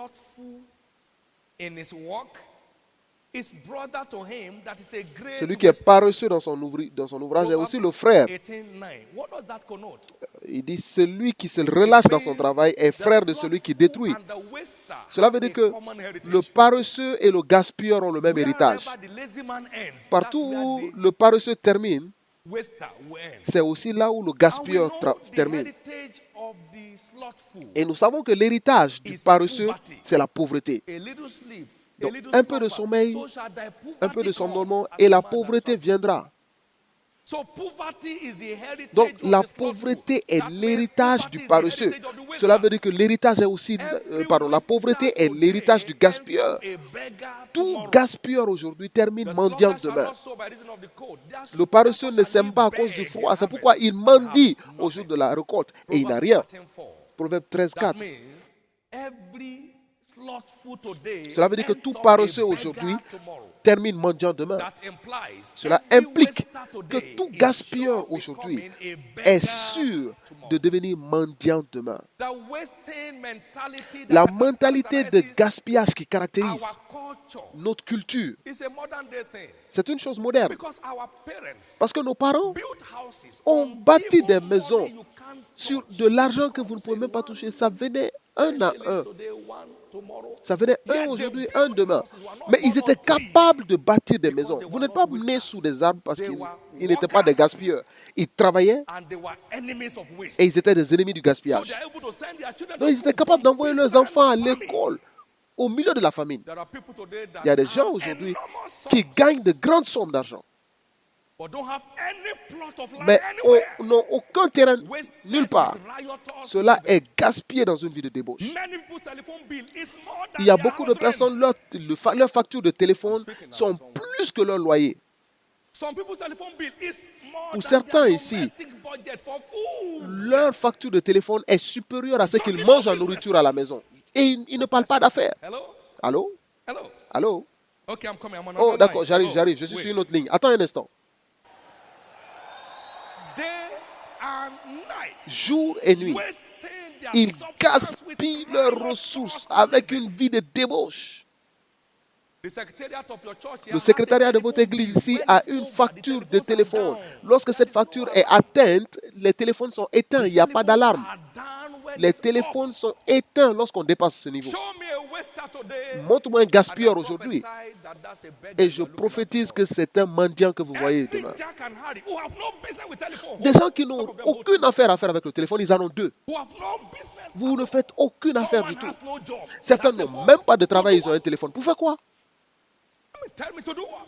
celui qui est paresseux dans son ouvrage est aussi le frère. Il dit, celui qui se relâche dans son travail est frère de celui qui détruit. Cela veut dire que le paresseux et le gaspilleur ont le même héritage. Partout où le paresseux termine, c'est aussi là où le gaspilleur termine. Et nous savons que l'héritage du paresseux, c'est la pauvreté. Donc, un peu de sommeil, un peu de somnolement, et la pauvreté viendra. Donc, la pauvreté est l'héritage du paresseux. Cela veut dire que l'héritage est aussi... la pauvreté est l'héritage du gaspilleur. Tout gaspilleur aujourd'hui termine mendiant demain. Le paresseux ne sème pas à cause du froid. C'est pourquoi il mendie au jour de la récolte et il n'a rien. Proverbe 13, 4. Cela veut dire que tout paresseux aujourd'hui termine mendiant demain. Cela implique que tout gaspilleur aujourd'hui est sûr de devenir mendiant demain. La mentalité de gaspillage qui caractérise notre culture, c'est une chose moderne. Parce que nos parents ont bâti des maisons sur de l'argent que vous ne pouvez même pas toucher. Ça venait un à un. Ça venait un aujourd'hui, un demain. Mais ils étaient capables de bâtir des maisons. Vous n'êtes pas nés sous des arbres parce qu'ils n'étaient pas des gaspilleurs. Ils travaillaient et ils étaient des ennemis du gaspillage. Donc ils étaient capables d'envoyer leurs enfants à l'école au milieu de la famine. Il y a des gens aujourd'hui qui gagnent de grandes sommes d'argent, mais n'ont aucun terrain nulle part. Cela est gaspillé dans une vie de débauche. Il y a beaucoup de personnes, leurs factures de téléphone sont plus que leur loyer. Pour certains ici, leur facture de téléphone est supérieure à ce qu'ils mangent en nourriture à la maison. Et ils ne parlent pas d'affaires. Allô? Allô? Oh, d'accord, j'arrive. Je suis sur une autre ligne. Attends un instant. Jour et nuit, ils gaspillent leurs ressources avec une vie de débauche. Le secrétariat de votre église ici a une facture de téléphone. Lorsque cette facture est atteinte, les téléphones sont éteints. Il n'y a pas d'alarme. Les téléphones sont éteints lorsqu'on dépasse ce niveau. Montre-moi un gaspilleur aujourd'hui et je prophétise que c'est un mendiant que vous voyez demain. Des gens qui n'ont aucune affaire à faire avec le téléphone, ils en ont deux. Vous ne faites aucune affaire du tout. Certains n'ont même pas de travail, ils ont un téléphone. Pour faire quoi?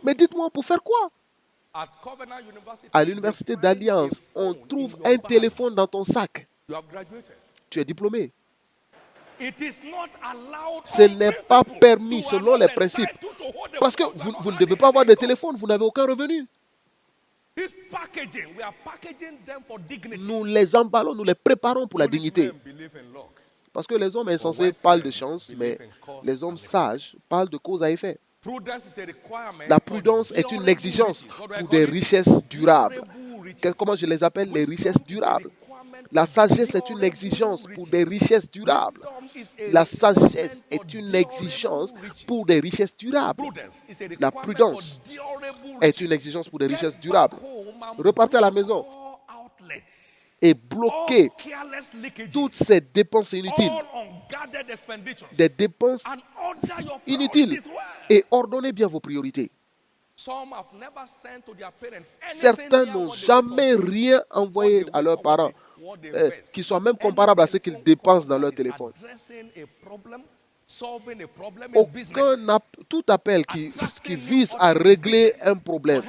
Mais dites-moi, pour faire quoi? À l'université d'Alliance, on trouve un téléphone dans ton sac. Tu es diplômé. Ce n'est pas permis selon les principes. Parce que vous ne devez pas avoir de téléphone, vous n'avez aucun revenu. Nous les emballons, nous les préparons pour la dignité. Parce que les hommes insensés parlent de chance, mais les hommes sages parlent de cause à effet. La prudence est une exigence pour des richesses durables. Comment je les appelle? Les richesses durables. La sagesse est une exigence pour des richesses durables. La sagesse est une exigence pour des richesses durables. La prudence est une exigence pour des richesses durables. Repartez à la maison et bloquez toutes ces dépenses inutiles, des dépenses inutiles, et ordonnez bien vos priorités. Certains n'ont jamais rien envoyé à leurs parents qui soit même comparable à ce qu'ils dépensent dans leur téléphone. Tout appel qui vise à régler un problème,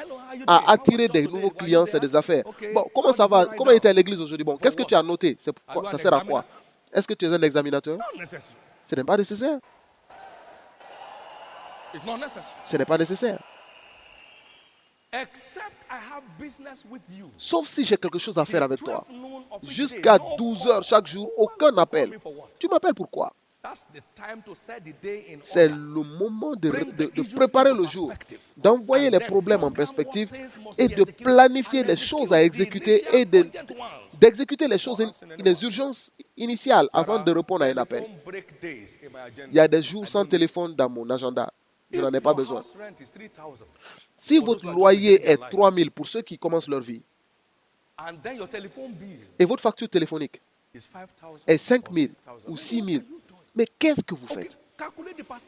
à attirer des nouveaux clients, c'est des affaires. Bon, comment ça va? Comment était l'église aujourd'hui? Bon, qu'est-ce que tu as noté? Ça sert à quoi? Est-ce que tu es un examinateur? Ce n'est pas nécessaire. Ce n'est pas nécessaire. Sauf si j'ai quelque chose à faire avec toi. Jusqu'à 12 heures chaque jour, aucun appel. Tu m'appelles pourquoi? C'est le moment de préparer le jour, d'envoyer les problèmes en perspective et de planifier les choses à exécuter et d'exécuter les choses, les urgences initiales avant de répondre à un appel. Il y a des jours sans téléphone dans mon agenda. Je n'en ai pas besoin. Si votre loyer est 3 000 pour ceux qui commencent leur vie, et votre facture téléphonique est 5 000 ou 6 000, mais qu'est-ce que vous faites?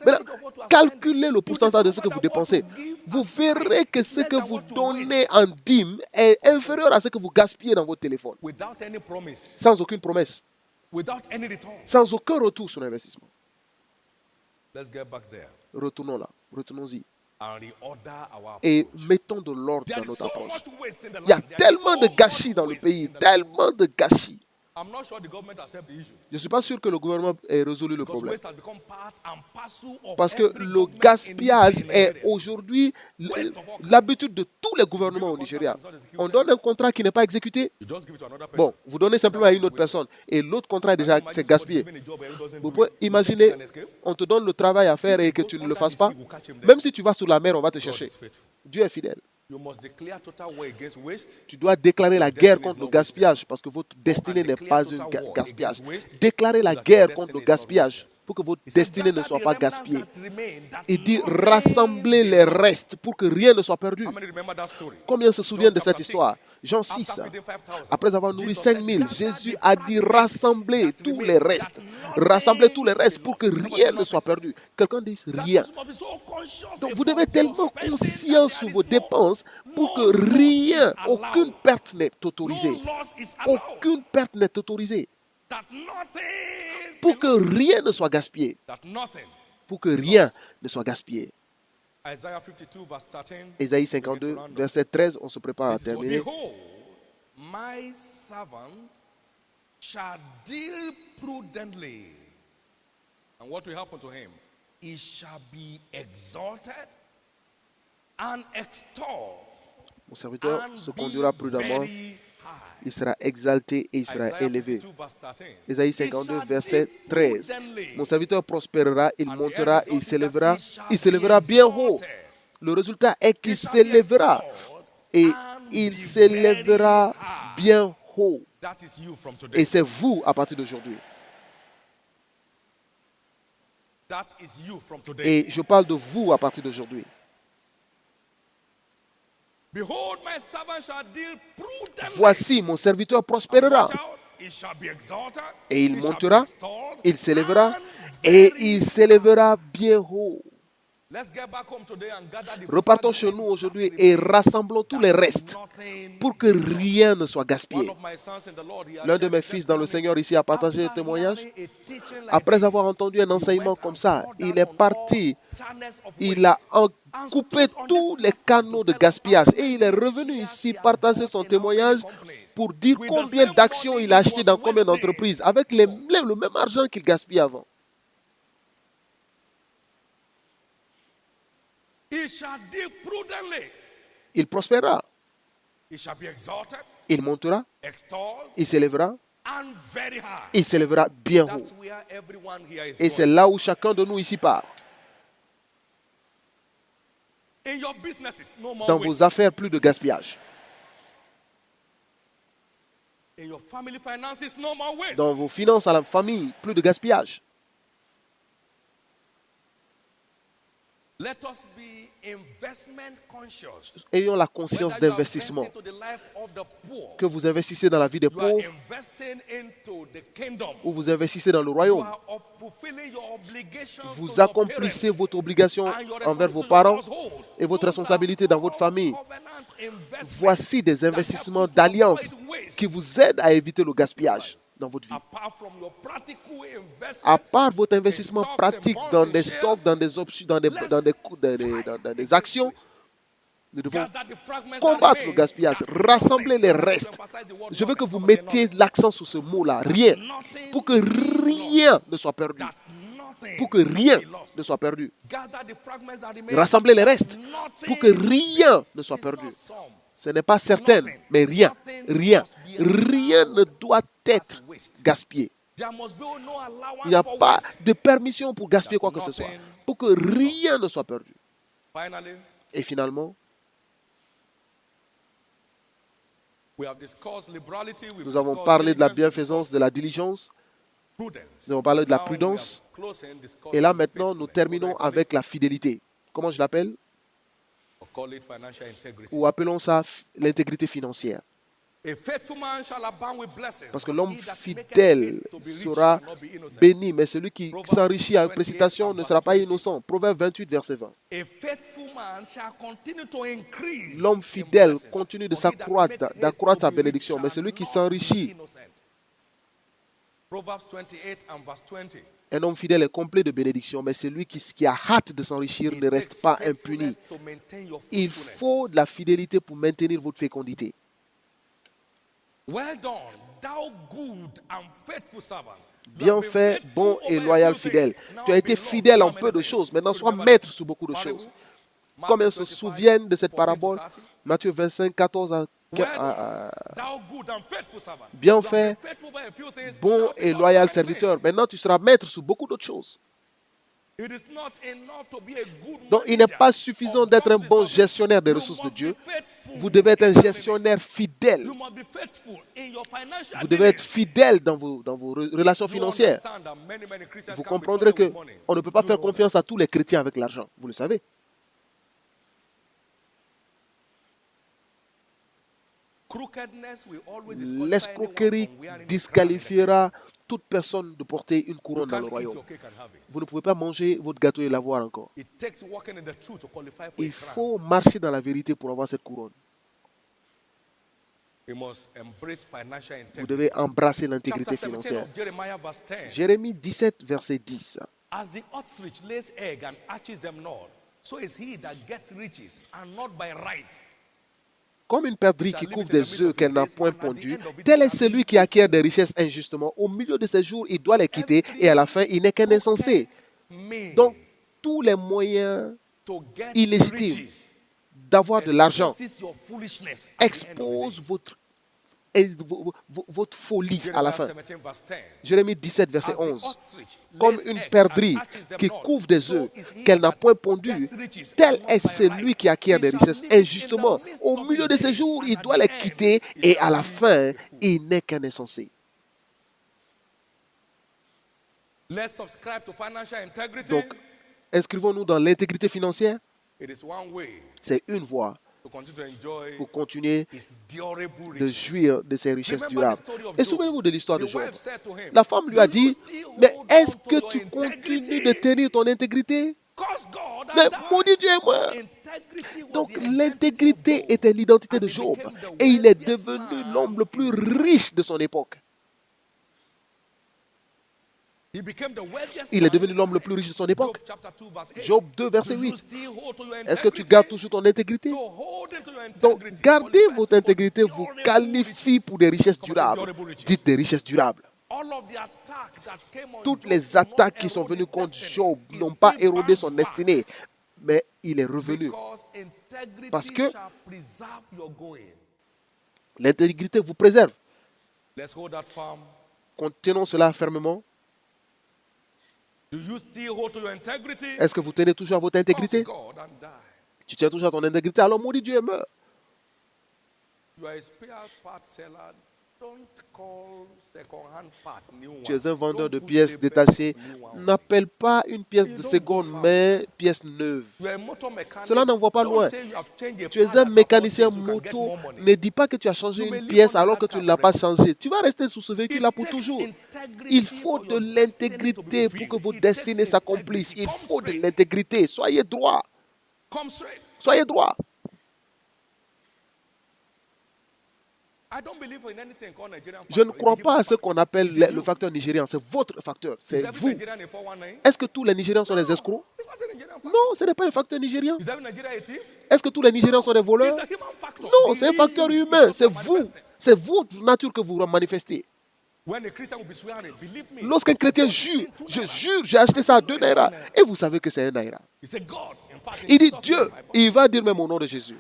Maintenant, calculez le pourcentage de ce que vous dépensez. Vous verrez que ce que vous donnez en dîmes est inférieur à ce que vous gaspillez dans votre téléphone. Sans aucune promesse. Sans aucun retour sur l'investissement. Retournons là, retournons-y. Et mettons de l'ordre dans notre approche. Il y a tellement de gâchis dans le pays, tellement de gâchis. Je ne suis pas sûr que le gouvernement ait résolu le problème. Parce que le gaspillage est aujourd'hui l'habitude de tous les gouvernements au Nigeria. On donne un contrat qui n'est pas exécuté. Bon, vous donnez simplement à une autre personne et l'autre contrat est déjà gaspillé. Vous pouvez imaginer, on te donne le travail à faire et que tu ne le fasses pas. Même si tu vas sur la mer, on va te chercher. Dieu est fidèle. Tu dois déclarer la guerre contre le gaspillage parce que votre destinée n'est pas un gaspillage. Déclarez la guerre contre le gaspillage pour que votre destinée ne soit pas gaspillée. Il dit rassembler les restes pour que rien ne soit perdu. Combien se souviennent de cette histoire? Jean 6, après avoir nourri 5000, Jésus a dit rassembler tous les restes. Rassembler tous les restes pour que rien ne soit perdu. Quelqu'un dise rien. Donc vous devez être tellement conscient sur vos dépenses pour que rien, aucune perte n'est autorisée. Aucune perte n'est autorisée. Pour que rien ne soit gaspillé. Pour que rien ne soit gaspillé. Ésaïe 52, verset 13, on se prépare à terminer. My servant shall deal prudently. And what will happen to him? He shall be exalted and extolled. Mon serviteur se conduira prudemment. Il sera exalté et il sera élevé. Ésaïe 52, verset 13. Mon serviteur prospérera, il montera et il s'élèvera bien haut. Le résultat est qu'il s'élèvera et il s'élèvera bien haut. Et c'est vous à partir d'aujourd'hui. Et je parle de vous à partir d'aujourd'hui. Voici, mon serviteur prospérera. Et il montera, il s'élèvera et il s'élèvera bien haut. Repartons chez nous aujourd'hui et rassemblons tous les restes pour que rien ne soit gaspillé. L'un de mes fils dans le Seigneur ici a partagé un témoignage. Après avoir entendu un enseignement comme ça, il est parti. Il a coupé tous les canaux de gaspillage et il est revenu ici partager son témoignage pour dire combien d'actions il a acheté dans combien d'entreprises avec le même argent qu'il gaspillait avant. Il prospérera. Il montera. Il s'élèvera. Il s'élèvera bien haut. Et c'est là où chacun de nous ici part. Dans vos affaires, plus de gaspillage. Dans vos finances à la famille, plus de gaspillage. Ayons la conscience d'investissement. Que vous investissez dans la vie des pauvres ou vous investissez dans le royaume. Vous accomplissez votre obligation envers vos parents et votre responsabilité dans votre famille. Voici des investissements d'alliance qui vous aident à éviter le gaspillage dans votre vie. À part votre investissement pratique dans des stocks, dans des options, dans des actions, nous devons combattre le gaspillage, rassembler les restes. Je veux que vous mettiez l'accent sur ce mot-là, rien, pour que rien ne soit perdu. Pour que rien ne soit perdu. Rassembler les restes, pour que rien ne soit perdu. Ce n'est pas certain, mais rien ne doit être gaspillé. Il n'y a pas de permission pour gaspiller quoi que ce soit, pour que rien ne soit perdu. Et finalement, nous avons parlé de la bienfaisance, de la diligence, nous avons parlé de la prudence, et là maintenant nous terminons avec la fidélité. Comment je l'appelle? Ou appelons ça l'intégrité financière. Parce que l'homme fidèle sera béni, mais celui qui s'enrichit avec précipitation ne sera pas innocent. Proverbe 28, verset 20. L'homme fidèle continue d'accroître sa bénédiction, mais celui qui s'enrichit, un homme fidèle est complet de bénédiction, mais celui qui a hâte de s'enrichir ne reste pas impuni. Il faut de la fidélité pour maintenir votre fécondité. Well done, thou good and faithful servant. Bien fait, bon et loyal fidèle. Tu as été fidèle en peu de choses. Maintenant, sois maître sur beaucoup de choses. Combien se souviennent de cette parabole? Matthieu 25, 14 à bien fait, bon et loyal serviteur. Maintenant, tu seras maître sur beaucoup d'autres choses. Donc, il n'est pas suffisant d'être un bon gestionnaire des ressources de Dieu. Vous devez être un gestionnaire fidèle. Vous devez être fidèle dans vos relations financières. Vous comprendrez qu'on ne peut pas faire confiance à tous les chrétiens avec l'argent. Vous le savez. L'escroquerie disqualifiera toute personne de porter une couronne dans le royaume. Vous ne pouvez pas manger votre gâteau et l'avoir encore. Il faut marcher dans la vérité pour avoir cette couronne. Vous devez embrasser l'intégrité financière. Jérémie 17, verset 10. As the ostrich lays egg and hatches them not, so is he that gets riches and not by right. Comme une perdrix qui couvre des œufs qu'elle n'a point pondus, tel est celui qui acquiert des richesses injustement. Au milieu de ses jours, il doit les quitter et à la fin, il n'est qu'un insensé. Donc, tous les moyens illégitimes d'avoir de l'argent exposent votre folie à la fin. Jérémie 17, verset 11. Comme une perdrix qui couvre des œufs qu'elle n'a point pondus, tel est celui qui acquiert des richesses injustement. Au milieu de ses jours, il doit les quitter et à la fin, il n'est qu'un insensé. Donc, inscrivons-nous dans l'intégrité financière. C'est une voie pour continuer de jouir de ses richesses durables. Et souvenez-vous de l'histoire de Job. La femme lui a dit, mais est-ce que tu continues de tenir ton intégrité? Mais maudit Dieu est mort. Donc l'intégrité était l'identité de Job. Et il est devenu l'homme le plus riche de son époque. Il est devenu l'homme le plus riche de son époque. Job 2, verset 8. Est-ce que tu gardes toujours ton intégrité? Donc, garder votre intégrité vous qualifie pour des richesses durables. Dites des richesses durables. Toutes les attaques qui sont venues contre Job n'ont pas érodé son destinée, mais il est revenu. Parce que l'intégrité vous préserve. Contenons cela fermement. Est-ce que vous tenez toujours à votre intégrité? Tu tiens toujours à ton intégrité, alors maudit Dieu et meurt. Tu es un vendeur de pièces détachées. N'appelle pas une pièce de seconde main, pièce neuve. Cela n'en va pas loin. Tu es un mécanicien moto. Ne dis pas que tu as changé une pièce alors que tu ne l'as pas changée. Tu vas rester sous ce véhicule-là pour toujours. Il faut de l'intégrité pour que vos destinées s'accomplissent. Il faut de l'intégrité. Soyez droit. Soyez droit. Je ne crois pas à ce qu'on appelle le facteur nigérian. C'est votre facteur. C'est vous. Est-ce que tous les Nigérians sont des escrocs? Non, ce n'est pas un facteur nigérien. Est-ce que tous les Nigérians sont des voleurs? Non, c'est un facteur humain. C'est vous. C'est votre nature que vous manifestez. Lorsqu'un chrétien jure, je jure, j'ai acheté ça à 2 naira. Et vous savez que c'est 1 naira. Il dit Dieu. Et il va dire même au nom de Jésus.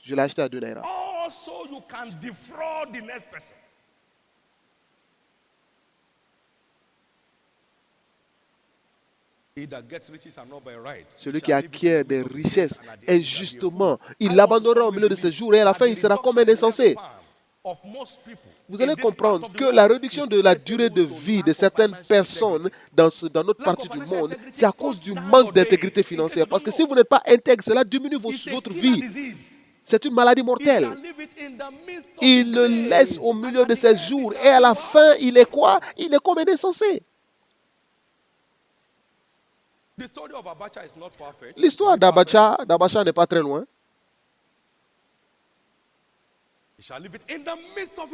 Je l'ai acheté à 2 naira. Also, you can defraud the next person. Celui qui acquiert des richesses injustement, il l'abandonnera au milieu de ses jours et à la fin, il sera comme un insensé. Vous allez comprendre que la réduction de la durée de vie de certaines personnes dans notre partie du monde, c'est à cause du manque d'intégrité financière. Parce que si vous n'êtes pas intègre, cela diminue votre vie. C'est une maladie mortelle. Il le laisse au milieu de ses jours et à la fin, il est quoi? Il est comme un insensé. L'histoire d'Abacha n'est pas très loin.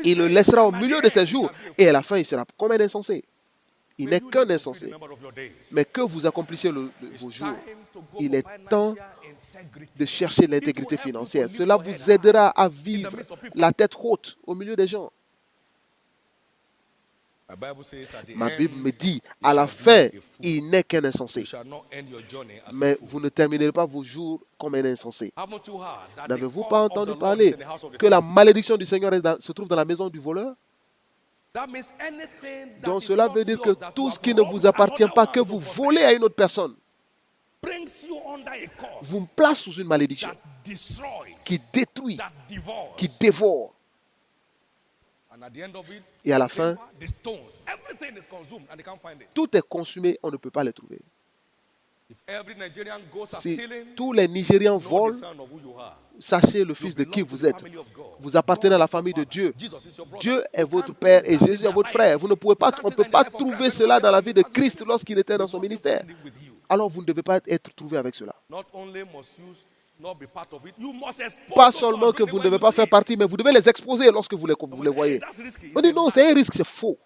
Il le laissera au milieu de ses jours et à la fin, il sera comme un insensé. Il n'est qu'un insensé. Mais que vous accomplissiez vos jours, il est temps de chercher l'intégrité financière. Cela vous aidera à vivre la tête haute au milieu des gens. Ma Bible me dit, à la fin, il n'est qu'un insensé. Mais vous ne terminerez pas vos jours comme un insensé. N'avez-vous pas entendu parler que la malédiction du Seigneur se trouve dans la maison du voleur? Donc cela veut dire que tout ce qui ne vous appartient pas, que vous volez à une autre personne, vous place sous une malédiction qui détruit, qui dévore. Et à la fin, tout est consumé, on ne peut pas les trouver. Si tous les Nigérians volent, sachez le fils de qui vous êtes. Vous appartenez à la famille de Dieu. Dieu est votre Père et Jésus est votre frère. Vous ne pouvez pas, on ne peut pas trouver cela dans la vie de Christ lorsqu'il était dans son ministère. Alors vous ne devez pas être trouvé avec cela. Pas seulement que vous ne devez pas faire partie, mais vous devez les exposer lorsque vous les voyez. On dit non, c'est un risque, c'est faux.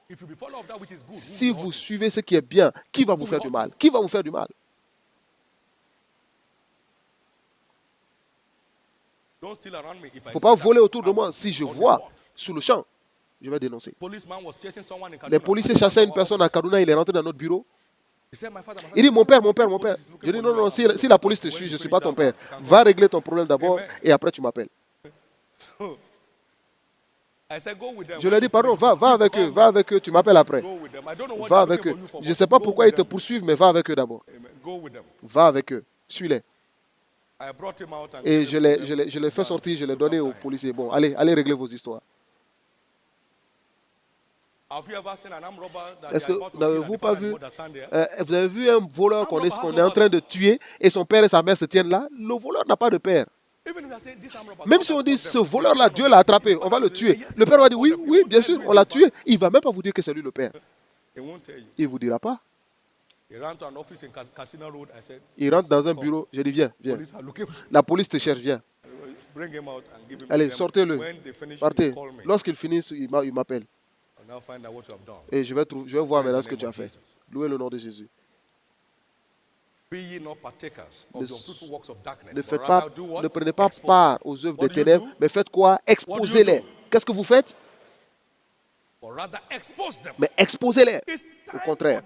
Si vous suivez ce qui est bien, qui va vous faire du mal? Qui va vous faire du mal? Il ne faut pas voler autour de moi. Si je vois sous le champ, je vais dénoncer. Les policiers chassaient une personne à Kaduna, il est rentré dans notre bureau. Il dit, mon père, mon père, mon père. Je dis, non, non, si la police te suit, je ne suis pas ton père. Va régler ton problème d'abord et après tu m'appelles. Je lui ai dit, pardon, va avec eux, tu m'appelles après. Va avec eux. Je ne sais pas pourquoi ils te poursuivent, mais va avec eux d'abord. Va avec eux, suis-les. Et je l'ai fait sortir, je l'ai donné aux policiers. Bon, allez régler vos histoires. Est-ce que n'avez-vous pas vu, vous avez vu un voleur qu'on est en train de tuer et son père et sa mère se tiennent là? Le voleur n'a pas de père. Même si on dit ce voleur-là, Dieu l'a attrapé, on va le tuer. Le père va dire oui, oui, bien sûr, on l'a tué. Il ne va même pas vous dire que c'est lui le père. Il ne vous dira pas. Il rentre dans un bureau, je dis viens, viens. La police te cherche, viens. Allez, sortez-le. Partez. Lorsqu'il finisse, il m'appelle. Et je vais voir maintenant ce que tu as fait. Louez le nom de Jésus. Ne prenez pas part aux œuvres des ténèbres, mais faites quoi? Exposez-les. Qu'est-ce que vous faites? Mais exposez-les. Au contraire,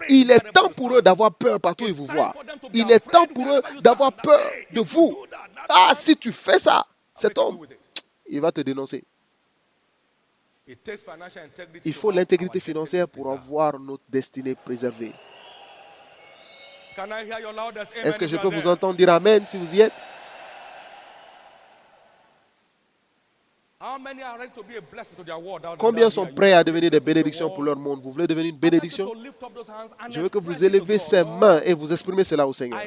il est temps pour eux d'avoir peur partout où ils vous voient. Il est temps pour eux d'avoir peur de vous. Ah, si tu fais ça, cet homme, il va te dénoncer. Il faut l'intégrité financière pour avoir notre destinée préservée. Est-ce que je peux vous entendre dire Amen si vous y êtes? Combien sont prêts à devenir des bénédictions pour leur monde? Vous voulez devenir une bénédiction? Je veux que vous élevez ces mains et vous exprimez cela au Seigneur.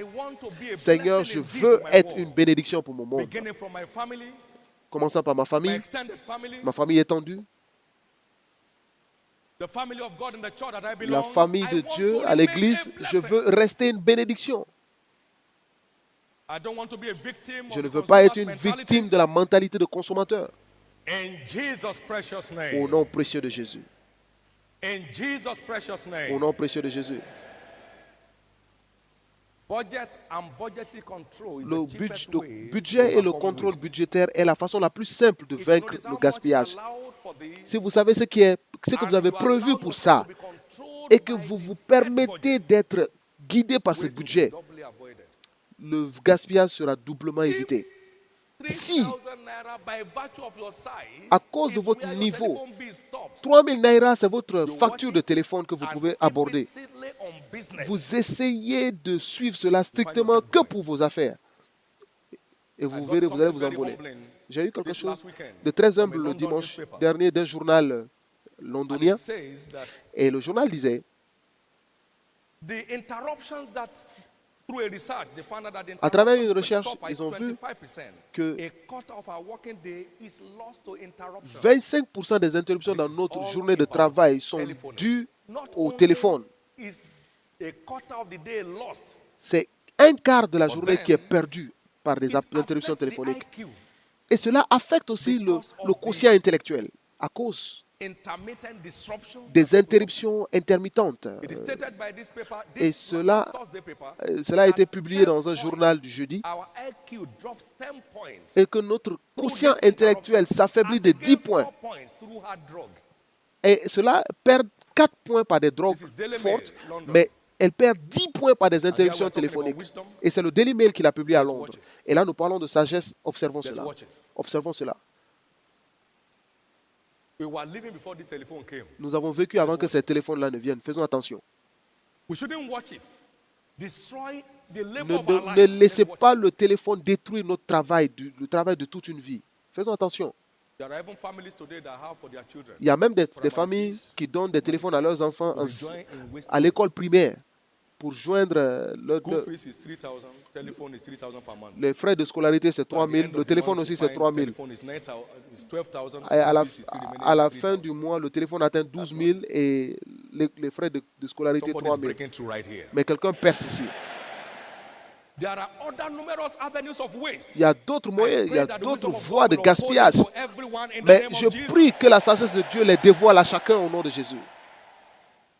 Seigneur, je veux être une bénédiction pour mon monde. Commençant par ma famille étendue. La famille de Dieu à l'église, je veux rester une bénédiction. Je ne veux pas être une victime de la mentalité de consommateur. Au nom précieux de Jésus. Au nom précieux de Jésus. Le budget et le contrôle budgétaire est la façon la plus simple de vaincre le gaspillage. Si vous savez ce que vous avez prévu pour ça et que vous vous permettez d'être guidé par ce budget, le gaspillage sera doublement évité. Si, à cause de votre niveau, 3000 naira, c'est votre facture de téléphone que vous pouvez aborder. Vous essayez de suivre cela strictement que pour vos affaires. Et vous verrez, vous allez vous envoler. J'ai eu quelque chose de très humble le dimanche dernier d'un journal londonien. Et le journal disait, à travers une recherche, ils ont vu que 25% des interruptions dans notre journée de travail sont dues au téléphone. C'est un quart de la journée qui est perdue par des interruptions téléphoniques. Et cela affecte aussi le quotient intellectuel à cause intermittent disruptions. des interruptions intermittentes. It is stated by this paper, Et this cela, Thursday paper, cela a été that publié 10 dans un points, journal du jeudi, our IQ dropped 10 points et que notre quotient through this intellectuel interruption, s'affaiblit as de 10 against points. 4 points through hard drug. Et cela perd 4 points par des drogues This is Daily fortes, Mail, London. mais elle perd 10 points par des And here interruptions we're talking about téléphoniques. wisdom. Et c'est le Daily Mail qui l'a publié à Let's Londres. watch it. Et là, nous parlons de sagesse. Observons Let's cela. watch it. Observons cela. We were living before this telephone came. Nous avons vécu avant que ces téléphones-là ne viennent. Faisons attention. We shouldn't watch it. Destroy the labor Ne, of our ne life. laissez Let's watch pas it. le téléphone détruire notre travail, le travail de toute une vie. Faisons attention. There are even families today that have for their children. Il y a même des familles qui donnent des téléphones à leurs enfants We join in wasting. à l'école primaire pour joindre School fees is 3,000. Telephone is 3,000 per month. les frais de scolarité, c'est So at 3 the 000. end Le of the téléphone month, aussi, you c'est find 3 000. telephone is 9,000, is 12,000. Et à la, School fees is still remaining à la 3,000. fin du mois, le téléphone atteint 12 000 et les frais de scolarité Somebody 3 is 000. breaking through right here. Mais quelqu'un perce ici. There are other numerous avenues of waste. Il y a d'autres moyens, il y a Pray that the d'autres wisdom of voies God de will unfold gaspillage. to everyone in the Mais name je of Jesus. prie que la sagesse de Dieu les dévoile à chacun au nom de Jésus.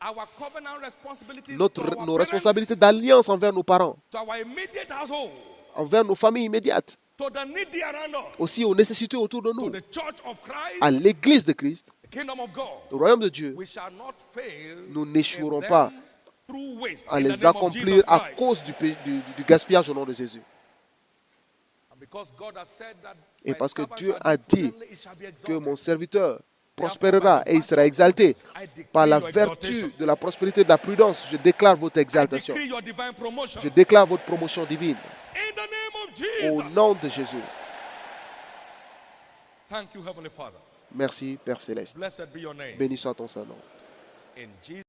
Our covenant responsibilities to Nos our parents, responsabilités d'alliance envers nos parents, to our immediate household, envers nos familles immédiates, to the needy around us, aussi aux nécessités autour de to nous, the church of Christ, à l'Église de Christ, the kingdom of God. au royaume de Dieu. We shall not fail Nous in n'échouerons them pas through waste à in the les name of accomplir Jesus à Christ. cause du gaspillage au nom de Jésus. And because God has said that Et my parce que servant Dieu shall a do dit prudently, he shall be que exalted. mon serviteur prospérera et il sera exalté. Par la vertu de la prospérité de la prudence, je déclare votre I exaltation. decree your divine promotion Je déclare votre promotion divine. in the name of Au Jesus. nom de Jésus. Thank you, Heavenly Father. Merci, Père Céleste. Blessed be your name. Béni soit ton Saint-Nom. In Jesus'